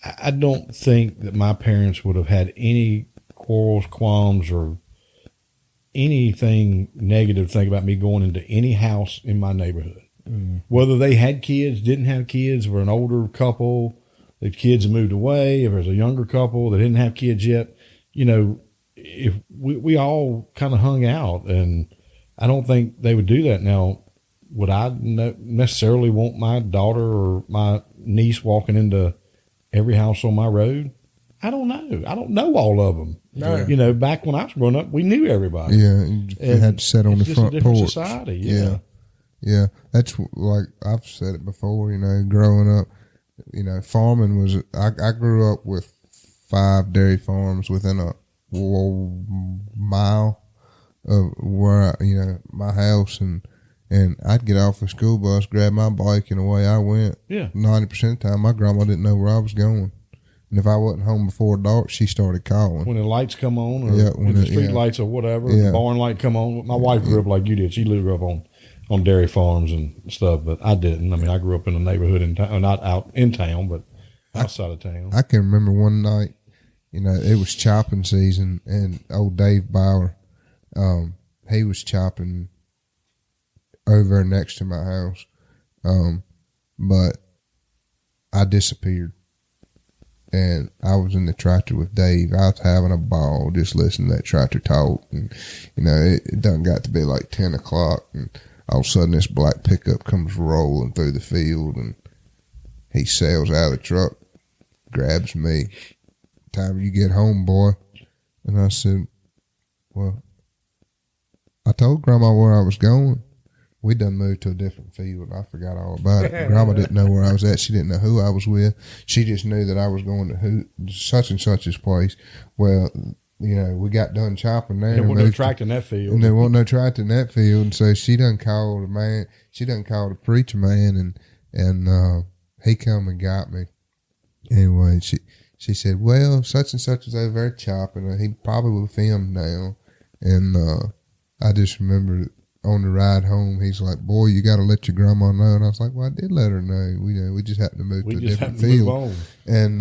I don't think that my parents would have had any quarrels, qualms, or anything negative to think about me going into any house in my neighborhood. Mm. Whether they had kids, didn't have kids, were an older couple, the kids had moved away, if there's a younger couple that didn't have kids yet, if we all kind of hung out, and I don't think they would do that. Now, would I necessarily want my daughter or my niece walking into every house on my road? I don't know. I don't know all of them. No. Back when I was growing up, we knew everybody. Yeah, you had to sit on the front porch. Society. Yeah. That's like I've said it before. Growing up, farming was. I grew up with 5 dairy farms within a mile of where my house, and And I'd get off the school bus, grab my bike, and away I went. Yeah. 90% of the time, my grandma didn't know where I was going. And if I wasn't home before dark, she started calling. When the lights come on, or when the street lights or whatever, the barn light come on. My wife grew up like you did. She grew up on dairy farms and stuff, but I didn't. I mean, I grew up in a neighborhood in town, not out in town, but outside of town. I can remember one night, it was chopping season, and old Dave Bauer, he was chopping over next to my house, but I disappeared. And I was in the tractor with Dave. I was having a ball just listening to that tractor talk. And, it done got to be like 10 o'clock. And all of a sudden this black pickup comes rolling through the field. And he sails out of the truck, grabs me. Time you get home, boy. And I said, well, I told Grandma where I was going. We done moved to a different field. I forgot all about it. Grandma didn't know where I was at. She didn't know who I was with. She just knew that I was going to such and such's place. Well, we got done chopping there. There wasn't no tractor in that field. And there wasn't no tractor in that field. And so she done called the man. She done called the preacher man, and he come and got me. Anyway, she said, well, such and such is over there chopping. He probably with him now. And I just remember on the ride home, he's like, boy, you got to let your grandma know. And I was like, well, I did let her know. We just happened to move to a different field. And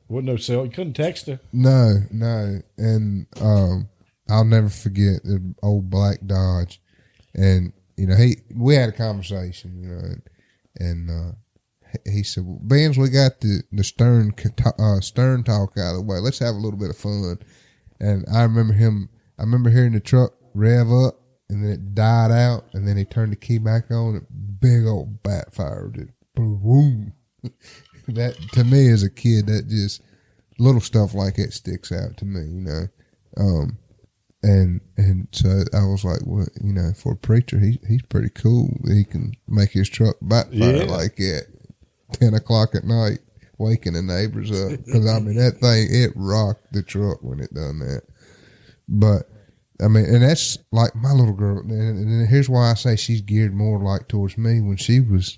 wasn't no cell. You couldn't text her. No. And I'll never forget the old black Dodge. And, we had a conversation, and he said, well, Benz, we got the stern talk out of the way. Let's have a little bit of fun. And I remember hearing the truck rev up, and then it died out, and then he turned the key back on, and big old backfire did. Boom. That, to me as a kid, that just, little stuff like that sticks out to me, And so I was like, well, for a preacher, he's pretty cool. He can make his truck backfire like that 10 o'clock at night, waking the neighbors up. Because, that thing, it rocked the truck when it done that. But, and that's like my little girl. And here's why I say she's geared more like towards me. When she was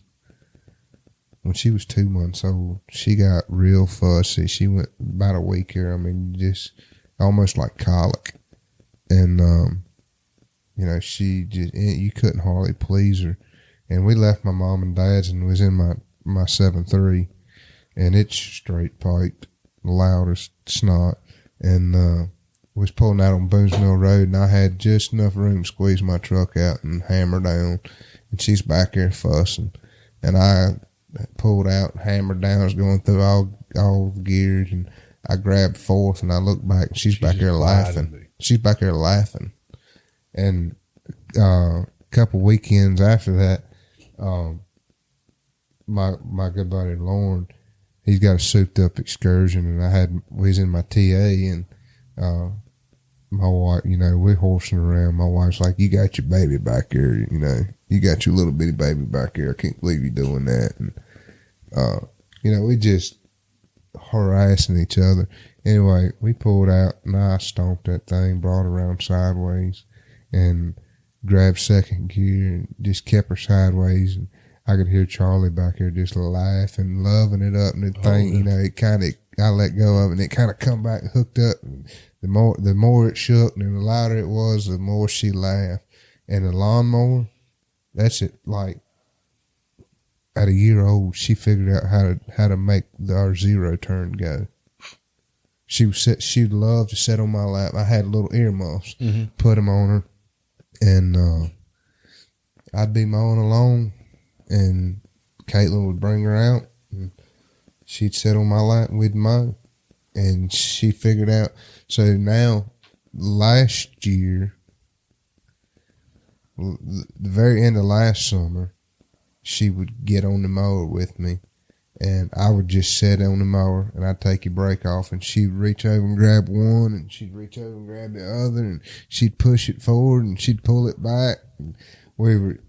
2 months old, she got real fussy. She went about a week here. Just almost like colic. And, she just, you couldn't hardly please her. And we left my mom and dad's and was in my 7.3, and it's straight piped, loud as snot. And, was pulling out on Boone's Mill Road, and I had just enough room to squeeze my truck out and hammer down. And she's back there fussing. And I pulled out and hammered down. I was going through all the gears, and I grabbed fourth, and I looked back, and she's back there laughing. She's back there laughing. And a couple weekends after that, my good buddy Lauren, he's got a souped up excursion, and we was in my TA, and my wife, we're horsing around. My wife's like, you got your baby back here, you got your little bitty baby back here. I can't believe you're doing that. And, we just harassing each other. Anyway, we pulled out, and I stomped that thing, brought her around sideways, and grabbed second gear, and just kept her sideways. And I could hear Charlie back here just laughing, loving it up. And the thing, I let go of it, and it kind of come back and hooked up. And the more it shook and the louder it was, the more she laughed. And the lawnmower, that's it. Like at a year old, she figured out how to make our zero turn go. She'd love to sit on my lap. I had little earmuffs, put them on her, and I'd be mowing along, and Caitlin would bring her out, and she'd sit on my lap, and we'd mow. And she figured out. So now, last year, the very end of last summer, she would get on the mower with me, and I would just sit on the mower, and I'd take your brake off, and she'd reach over and grab one, and she'd reach over and grab the other, and she'd push it forward, and she'd pull it back. And we were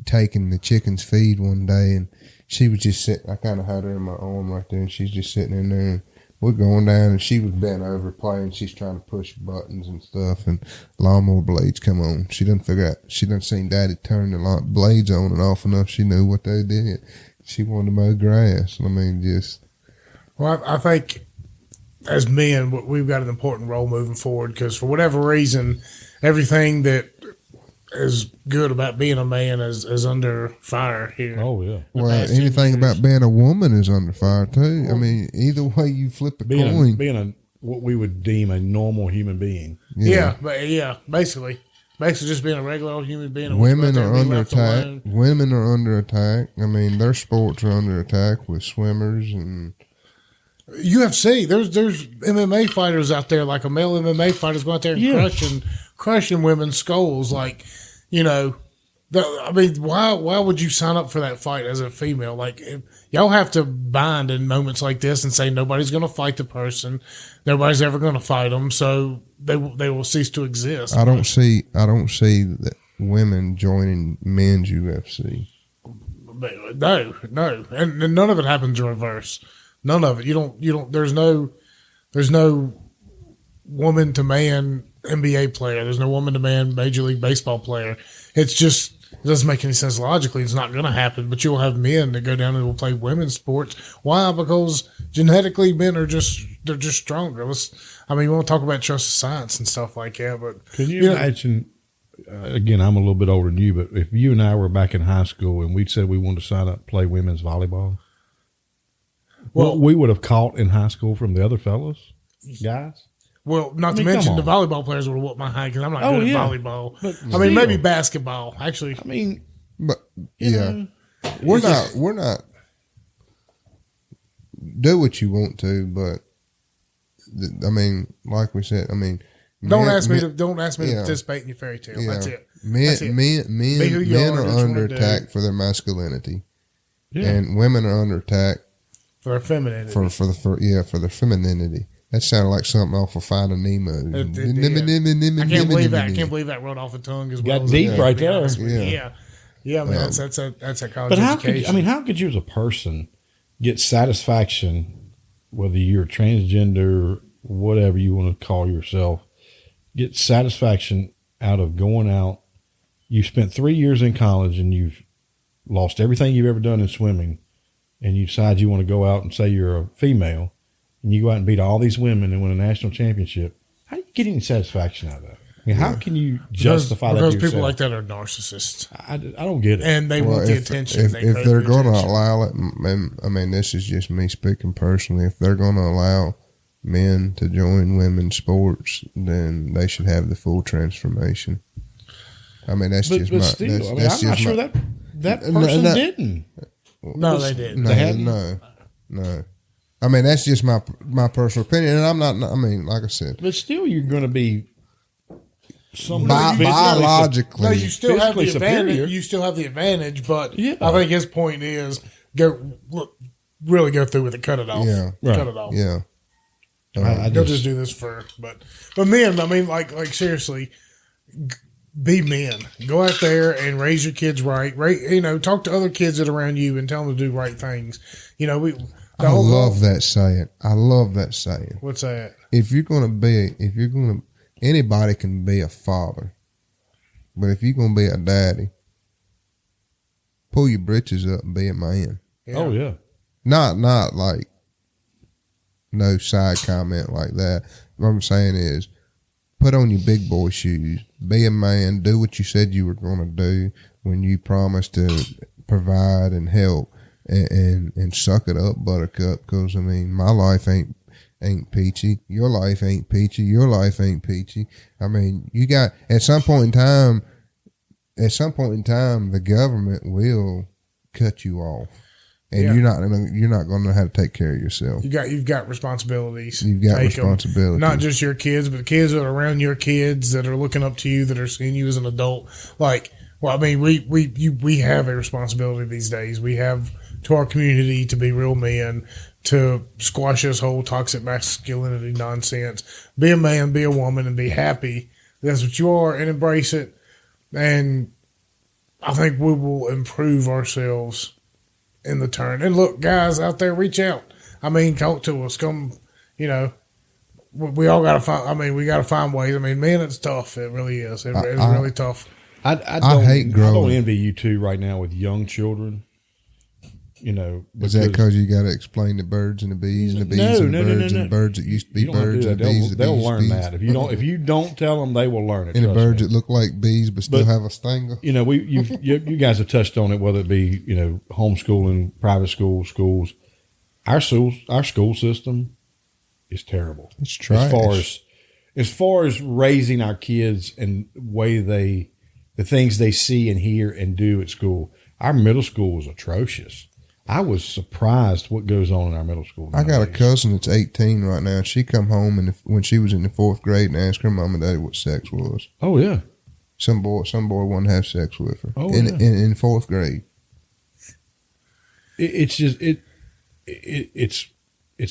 taking the chickens feed one day, and she was just sitting. I kind of had her in my arm right there, and she's just sitting in there. And we're going down, and she was bent over playing. She's trying to push buttons and stuff, and lawnmower blades come on. She done figure out. She done seen Daddy turn the blades on and off enough. She knew what they did. She wanted to mow grass. I mean, just. Well, I think as men, we've got an important role moving forward because for whatever reason, everything that is good about being a man is under fire here. Oh, yeah. Well, anything about being a woman is under fire, too. I mean, either way you flip a coin. Being what we would deem a normal human being. Yeah, basically. Basically just being a regular old human being. Women are under attack. Women are under attack. I mean, their sports are under attack with swimmers and... UFC, there's MMA fighters out there, like a male MMA fighter's going out there and crushing women's skulls. Like, you know, I mean, why would you sign up for that fight as a female? Like, y'all have to bind in moments like this and say nobody's going to fight the person, nobody's ever going to fight them, so they will cease to exist. I don't see that women joining men's UFC. No, and none of it happens in reverse. None of it. You don't. There's no woman to man NBA player. There's no woman to man Major League Baseball player. It doesn't make any sense logically. It's not going to happen. But you'll have men that go down and will play women's sports. Why? Because genetically, men they're just stronger. We want to talk about trust science and stuff like that. But can you imagine? Again, I'm a little bit older than you, but if you and I were back in high school and we said we wanted to sign up to play women's volleyball. Well, we would have caught in high school from the other fellas, guys. Well, not to mention the volleyball players would have whooped my high because I'm not good at volleyball. But maybe basketball. Actually, but we're not. Do what you want to, but I mean, like we said, I mean, don't ask me to participate in your fairy tale. Yeah. That's it. Men are under attack for their masculinity, and women are under attack. For their femininity. For their femininity. That sounded like something off of Finding Nemo. I can't believe that rolled off the tongue as well. Got deep right there. Yeah, man, that's a college education. How could you as a person get satisfaction, whether you're transgender, whatever you want to call yourself, get satisfaction out of going out? You spent 3 years in college and you've lost everything you've ever done in swimming. And you decide you want to go out and say you're a female, and you go out and beat all these women and win a national championship. How do you get any satisfaction out of that? I mean, how can you justify that to yourself? Because people like that are narcissists. I don't get it. And they want the attention. If they're going to allow it, I mean, this is just me speaking personally. If they're going to allow men to join women's sports, then they should have the full transformation. I mean, I'm not sure that person didn't. No, they didn't. No. I mean, that's just my personal opinion, and I'm not. I mean, like I said, but still, you're going to be biologically. No, you still have the advantage. You still have the advantage, but I think his point is really go through with it, cut it off. Yeah, cut it off. Yeah, they'll just do this but men. I mean, like seriously. Be men. Go out there and raise your kids right. Talk to other kids that are around you and tell them to do right things. I love that saying. I love that saying. What's that? Anybody can be a father, but if you're gonna be a daddy, pull your britches up and be a man. Yeah. Oh yeah. Not like no side comment like that. What I'm saying is, put on your big boy shoes. Be a man. Do what you said you were going to do when you promised to provide and help, and suck it up, buttercup. Because I mean, my life ain't peachy. Your life ain't peachy. Your life ain't peachy. I mean, you got at some point in time, the government will cut you off. And you're not going to know how to take care of yourself. You've got responsibilities. You've got responsibilities. Not just your kids, but the kids that are around your kids that are looking up to you, that are seeing you as an adult. Like, well, I mean, we have a responsibility these days. We have to our community to be real men, to squash this whole toxic masculinity nonsense. Be a man, be a woman, and be happy. That's what you are, and embrace it. And I think we will improve ourselves in the turn. And look, guys out there, reach out. I mean, talk to us. Come you know, we all got to find. I mean, we got to find ways. I mean, man, it's tough. It really is. It's really tough. I hate growing. I don't envy you two right now with young children. You know, is that because you got to explain the birds and the bees and the bees and the birds and the birds that used to be birds and the bees? They'll learn that if you don't tell them, they will learn it. And the birds that look like bees but still have a stinger. You know, you guys have touched on it, whether it be homeschooling, private schools. Our school system is terrible. It's trash. As far as raising our kids and the things they see and hear and do at school. Our middle school is atrocious. I was surprised what goes on in our middle school nowadays. I got a cousin that's 18 right now. She come home and when she was in the 4th grade and asked her mom and daddy what sex was. Oh yeah, some boy wanted to have sex with her. Oh, in 4th grade. It's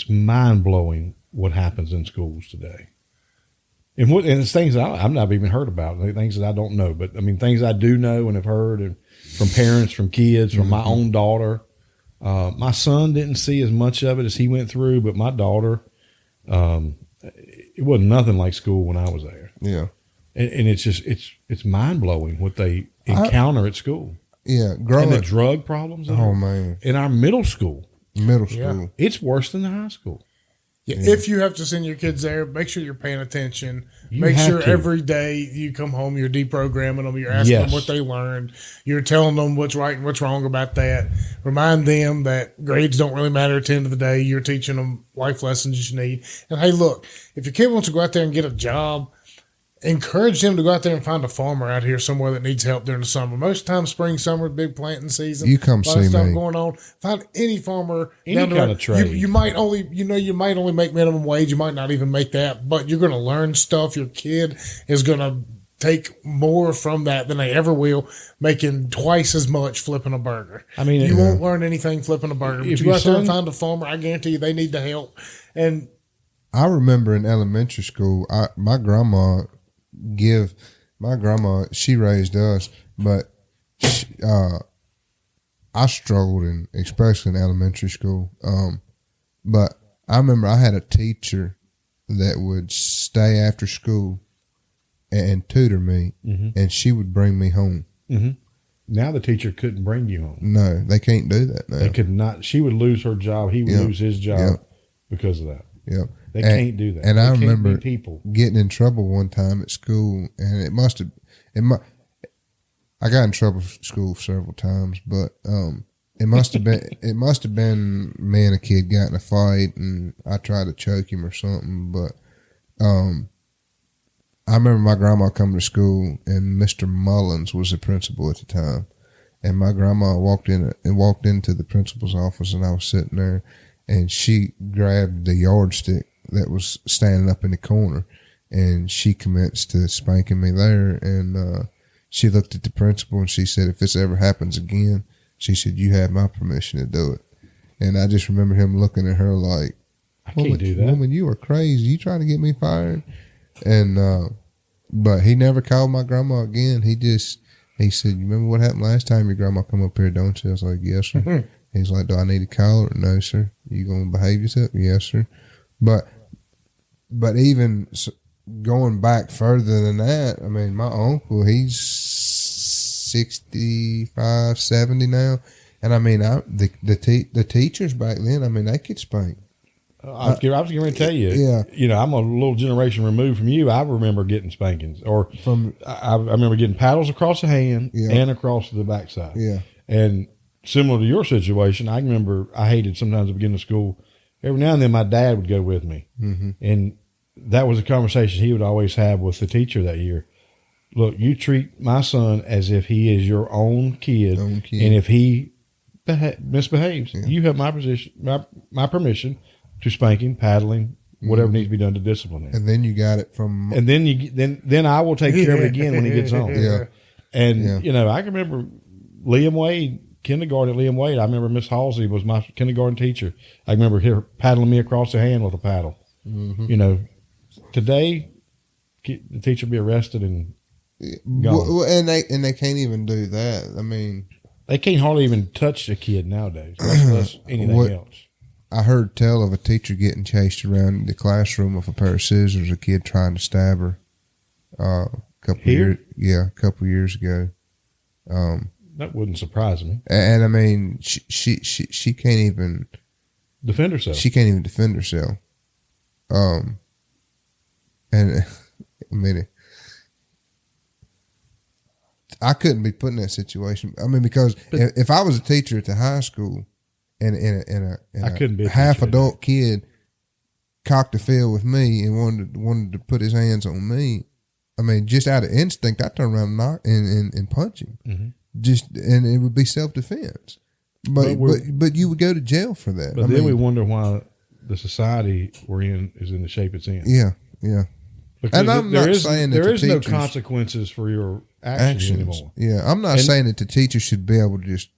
mind blowing what happens in schools today. And it's things that I've never even heard about, things that I don't know. But I mean, things I do know and have heard and from parents, from kids, from my own daughter. My son didn't see as much of it as he went through, but my daughter, it wasn't nothing like school when I was there. Yeah, and it's just it's mind blowing what they encounter at school. Yeah, and the drug problems. Man, in our middle school, it's worse than the high school. Yeah. If you have to send your kids there, make sure you're paying attention. Make sure every day you come home, you're deprogramming them. You're asking them what they learned. You're telling them what's right and what's wrong about that. Remind them that grades don't really matter at the end of the day. You're teaching them life lessons you need. And hey, look, if your kid wants to go out there and get a job, encourage them to go out there and find a farmer out here somewhere that needs help during the summer. Most of the time, spring, summer, big planting season. You come see me. Stuff going on. Find any farmer. Any kind of trade. You might only make minimum wage. You might not even make that, but you're going to learn stuff. Your kid is going to take more from that than they ever will, making twice as much flipping a burger. I mean, you won't learn anything flipping a burger. But you go out there and find a farmer. I guarantee you, they need the help. And I remember in elementary school, my grandma, she raised us, but I struggled especially in elementary school. But I remember I had a teacher that would stay after school and tutor me, and she would bring me home. Mm-hmm. Now the teacher couldn't bring you home. No, they can't do that now. They could not. She would lose her job. He would lose his job because of that. Yeah. They can't do that. And I remember getting in trouble one time at school, and I got in trouble at school several times, but it must have been me and a kid got in a fight, and I tried to choke him or something. But I remember my grandma coming to school, and Mr. Mullins was the principal at the time, and my grandma walked into the principal's office, and I was sitting there, and she grabbed the yardstick that was standing up in the corner, and she commenced to spanking me there. And she looked at the principal and she said, "If this ever happens again," she said, "you have my permission to do it." And I just remember him looking at her like, "I can't do that. Woman, you are crazy. You trying to get me fired?" And but he never called my grandma again. He said, "You remember what happened last time your grandma come up here, don't you?" I was like, "Yes, sir." He's like, "Do I need to call her?" "No, sir." "You going to behave yourself?" "Yes, sir." But even going back further than that, I mean, my uncle, he's 65, 70 now. And I mean, the teachers back then, I mean, they could spank. I was going to tell you, I'm a little generation removed from you. I remember getting spankings, or I remember getting paddles across the hand and across the backside. Yeah. And similar to your situation, I remember I hated sometimes at the beginning of school. Every now and then my dad would go with me. Mm-hmm. And that was a conversation he would always have with the teacher that year. Look, you treat my son as if he is your own kid. And if he misbehaves, you have my permission to spank him, paddling, whatever needs to be done to discipline him. And then you got it from... And then I will take care of it again when he gets home. Yeah. And, I can remember Liam Wade, kindergarten at Liam Wade. I remember Miss Halsey was my kindergarten teacher. I remember her paddling me across the hand with a paddle. Mm-hmm. Today, the teacher will be arrested and gone. Well, and they can't even do that. I mean... They can't hardly even touch a kid nowadays, much less anything else. I heard tell of a teacher getting chased around the classroom with a pair of scissors, a kid trying to stab her. A couple years ago. That wouldn't surprise me. And I mean, she can't even defend herself. She can't even defend herself. And I mean, I couldn't be put in that situation. I mean, because if I was a teacher at the high school and I couldn't be a half adult kid cocked the field with me and wanted to put his hands on me, I mean, just out of instinct, I'd turn around and knock and punch him. Mm-hmm. And it would be self defense. But you would go to jail for that. But then we wonder why the society we're in is in the shape it's in. Yeah, yeah. Because and I'm not saying that there is no consequences for your actions anymore. Yeah, I'm not saying that the teacher should be able to just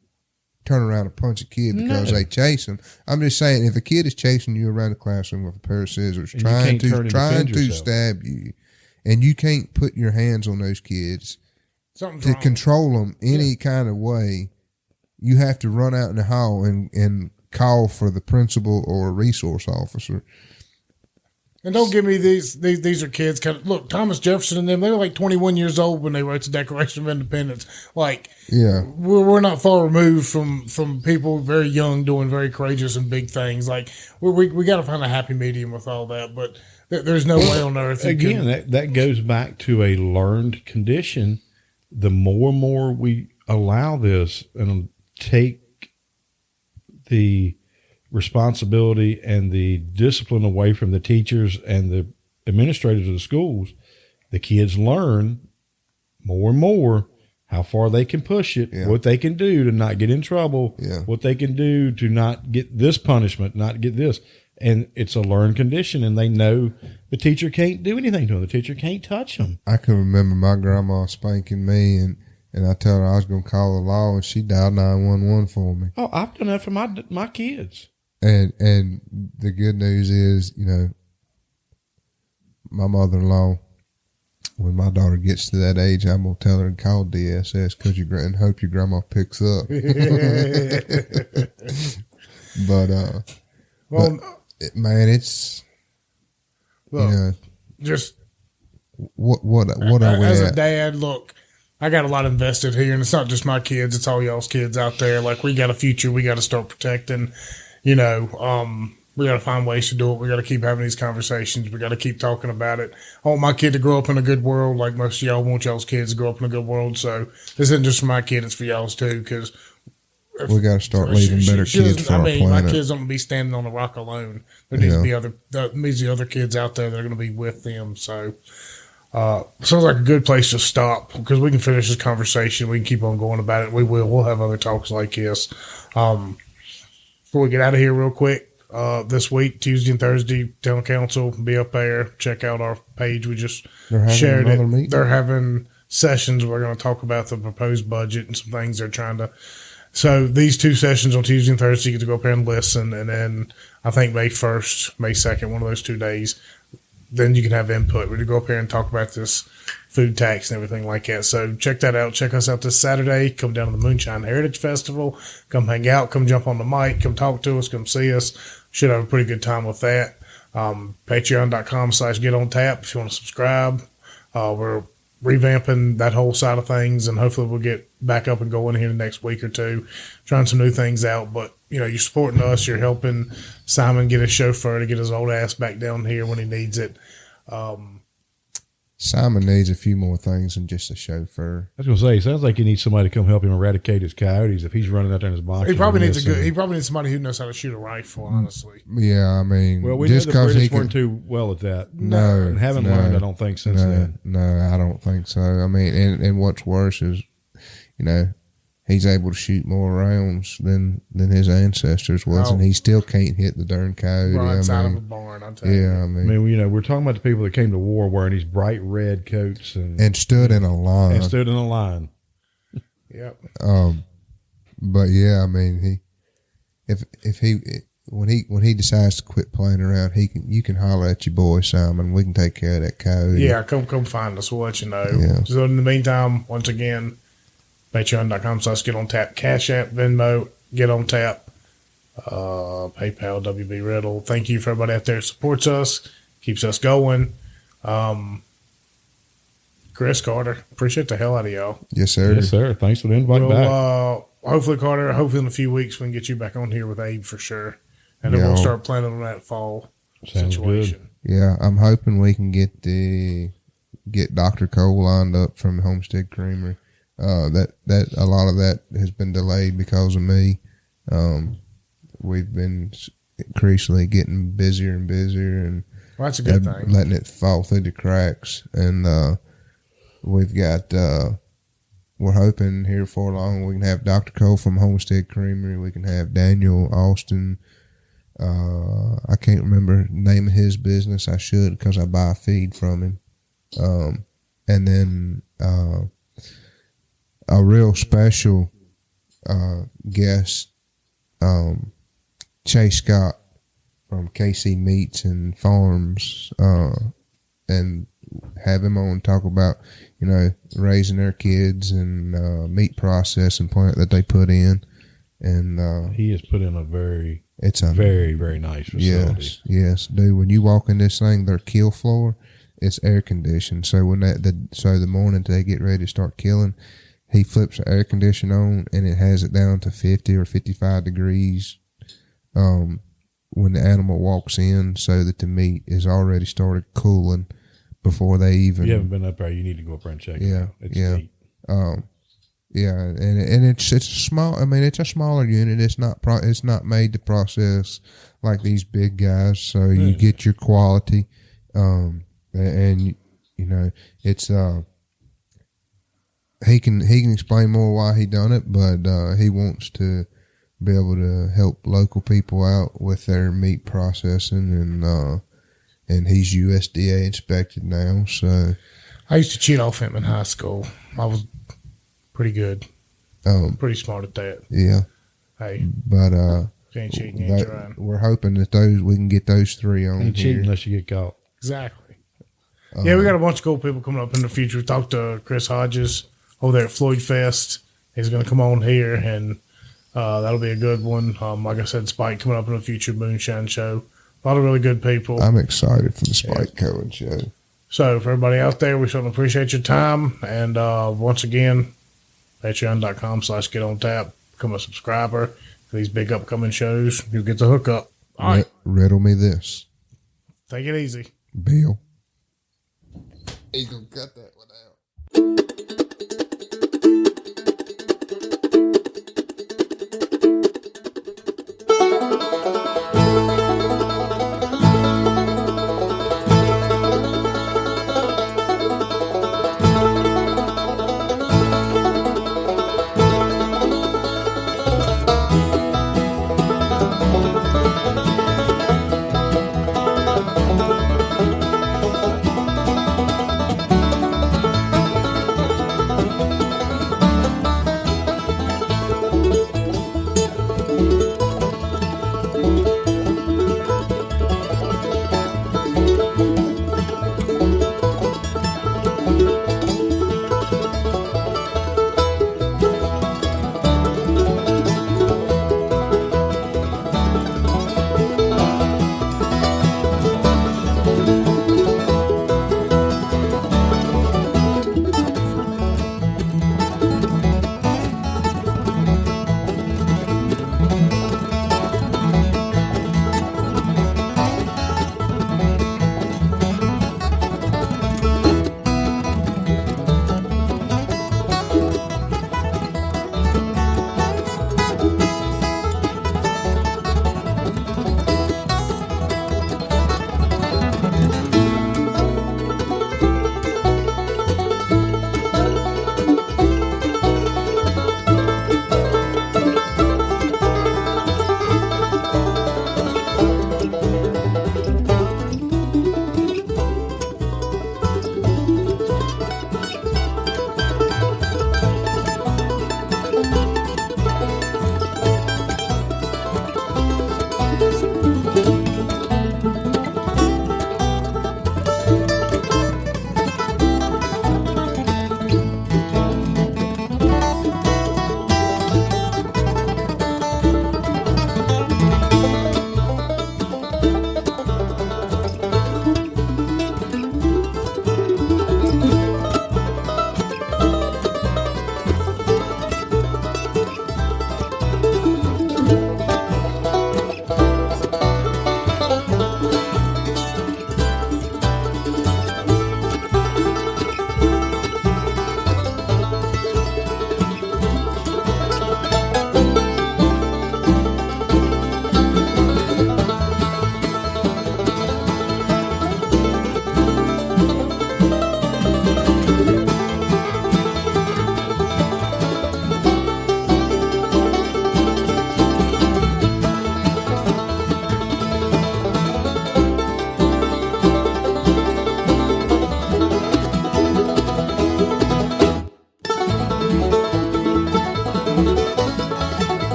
turn around and punch a kid because they chase him. I'm just saying if a kid is chasing you around the classroom with a pair of scissors, trying to stab you, and you can't put your hands on those kids to control them any kind of way, you have to run out in the hall and call for the principal or a resource officer. And don't give me these are kids. Look, Thomas Jefferson and them, they were like 21 years old when they wrote the Declaration of Independence. Like, yeah, we're not far removed from people very young doing very courageous and big things. Like, we got to find a happy medium with all that. But there's no way on earth. Again, that goes back to a learned condition. The more and more we allow this and take the responsibility and the discipline away from the teachers and the administrators of the schools, the kids learn more and more how far they can push it, what they can do to not get in trouble, what they can do to not get this punishment, not get this. And it's a learned condition, and they know the teacher can't do anything to them. The teacher can't touch them. I can remember my grandma spanking me, and I told her I was going to call the law, and she dialed 911 for me. Oh, I've done that for my kids. And the good news is, you know, my mother-in-law, when my daughter gets to that age, I'm going to tell her to call DSS and hope your grandma picks up. Man, it's, look, you know, just what are we as at? a dad, look, I got a lot invested here, and it's not just my kids, it's all y'all's kids out there. Like, we got a future we got to start protecting. You know, we got to find ways to do it. We got to keep having these conversations. We got to keep talking about it. I want my kid to grow up in a good world, like most of y'all want y'all's kids to grow up in a good world. So this isn't just for my kid; it's for y'all's too. Because we got to start leaving better kids for our planet. My kids don't be standing on the rock alone. There needs to be other kids out there that are going to be with them. So sounds like a good place to stop because we can finish this conversation. We can keep on going about it. We will. We'll have other talks like this. Before we get out of here real quick, this week, Tuesday and Thursday, Town Council, be up there. Check out our page. We just shared it. Meeting. They're having sessions. We're going to talk about the proposed budget and some things they're trying to. So these two sessions on Tuesday and Thursday, you get to go up there and listen. And then I think May 1st, May 2nd, one of those 2 days, then you can have input. We're to go up here and talk about this food tax and everything like that. So check that out. Check us out this Saturday. Come down to the Moonshine Heritage Festival. Come hang out. Come jump on the mic. Come talk to us. Come see us. Should have a pretty good time with that. Patreon.com/GetOnTap if you want to subscribe. We're revamping that whole side of things, and hopefully we'll get back up and going here in the next week or two, trying some new things out. But, you know, you're supporting us. You're helping Simon get his chauffeur to get his old ass back down here when he needs it. Simon needs a few more things than just a chauffeur. I was going to say, it sounds like he needs somebody to come help him eradicate his coyotes if he's running out there in his box. He probably needs somebody who knows how to shoot a rifle, honestly. Yeah, I mean, well, we know the British weren't too well at that. No. And haven't learned, I don't think, since then. No, I don't think so. I mean, and what's worse is, you know, he's able to shoot more rounds than his ancestors was, and he still can't hit the darn coyote. Outside of a barn, I'll tell you. Yeah, I mean, you know, we're talking about the people that came to war wearing these bright red coats and stood in a line. Yep. But yeah, I mean, when he decides to quit playing around, you can holler at your boy Simon. We can take care of that coyote. Yeah, come find us. We'll let you know. Yeah. So in the meantime, once again, Patreon.com/GetOnTap, Cash App, Venmo, Get on Tap. PayPal, WB Riddle. Thank you for everybody out there that supports us, keeps us going. Chris, Carter, appreciate the hell out of y'all. Yes, sir. Yes, sir. Thanks for the invite back. Hopefully, Carter, hopefully in a few weeks we can get you back on here with Abe for sure. And then we'll start planning on that fall situation. Good. Yeah, I'm hoping we can get Dr. Cole lined up from Homestead Creamery. That a lot of that has been delayed because of me. We've been increasingly getting busier and busier, and that's a good thing. Letting it fall through the cracks. And we've got we're hoping here for long we can have Dr. Cole from Homestead Creamery. We can have Daniel Austin. I can't remember the name of his business. I should, because I buy a feed from him. And then a real special guest, Chase Scott from KC Meats and Farms, and have him on talk about, raising their kids and meat processing plant that they put in. And he has put in a very nice facility. Yes, dude. When you walk in this thing, their kill floor, it's air conditioned. So when the morning they get ready to start killing, he flips the air conditioner on and it has it down to 50 or 55 degrees. When the animal walks in, so that the meat is already started cooling before they even. If you haven't been up there, you need to go up there and check it out. It's neat. And it's a small. I mean, it's a smaller unit. It's not made to process like these big guys. So you get your quality, and it's he can explain more why he done it, but he wants to be able to help local people out with their meat processing, and he's USDA inspected now. So I used to cheat off him in high school. I was pretty good. Pretty smart at that. Yeah. Hey. But ain't cheating, ain't trying. We're hoping that we can get those three on. Ain't cheating unless you get caught. Exactly. Yeah, we got a bunch of cool people coming up in the future. We talked to Chris Hodges over there at Floyd Fest. He's going to come on here, and that'll be a good one. Like I said, Spike coming up in the future, Moonshine Show. A lot of really good people. I'm excited for the Spike Cohen show. So for everybody out there, we certainly appreciate your time. And once again, patreon.com/getontap. Become a subscriber for these big upcoming shows. You'll get the hookup. All right. Riddle me this. Take it easy. Bill. He's going to cut that one out.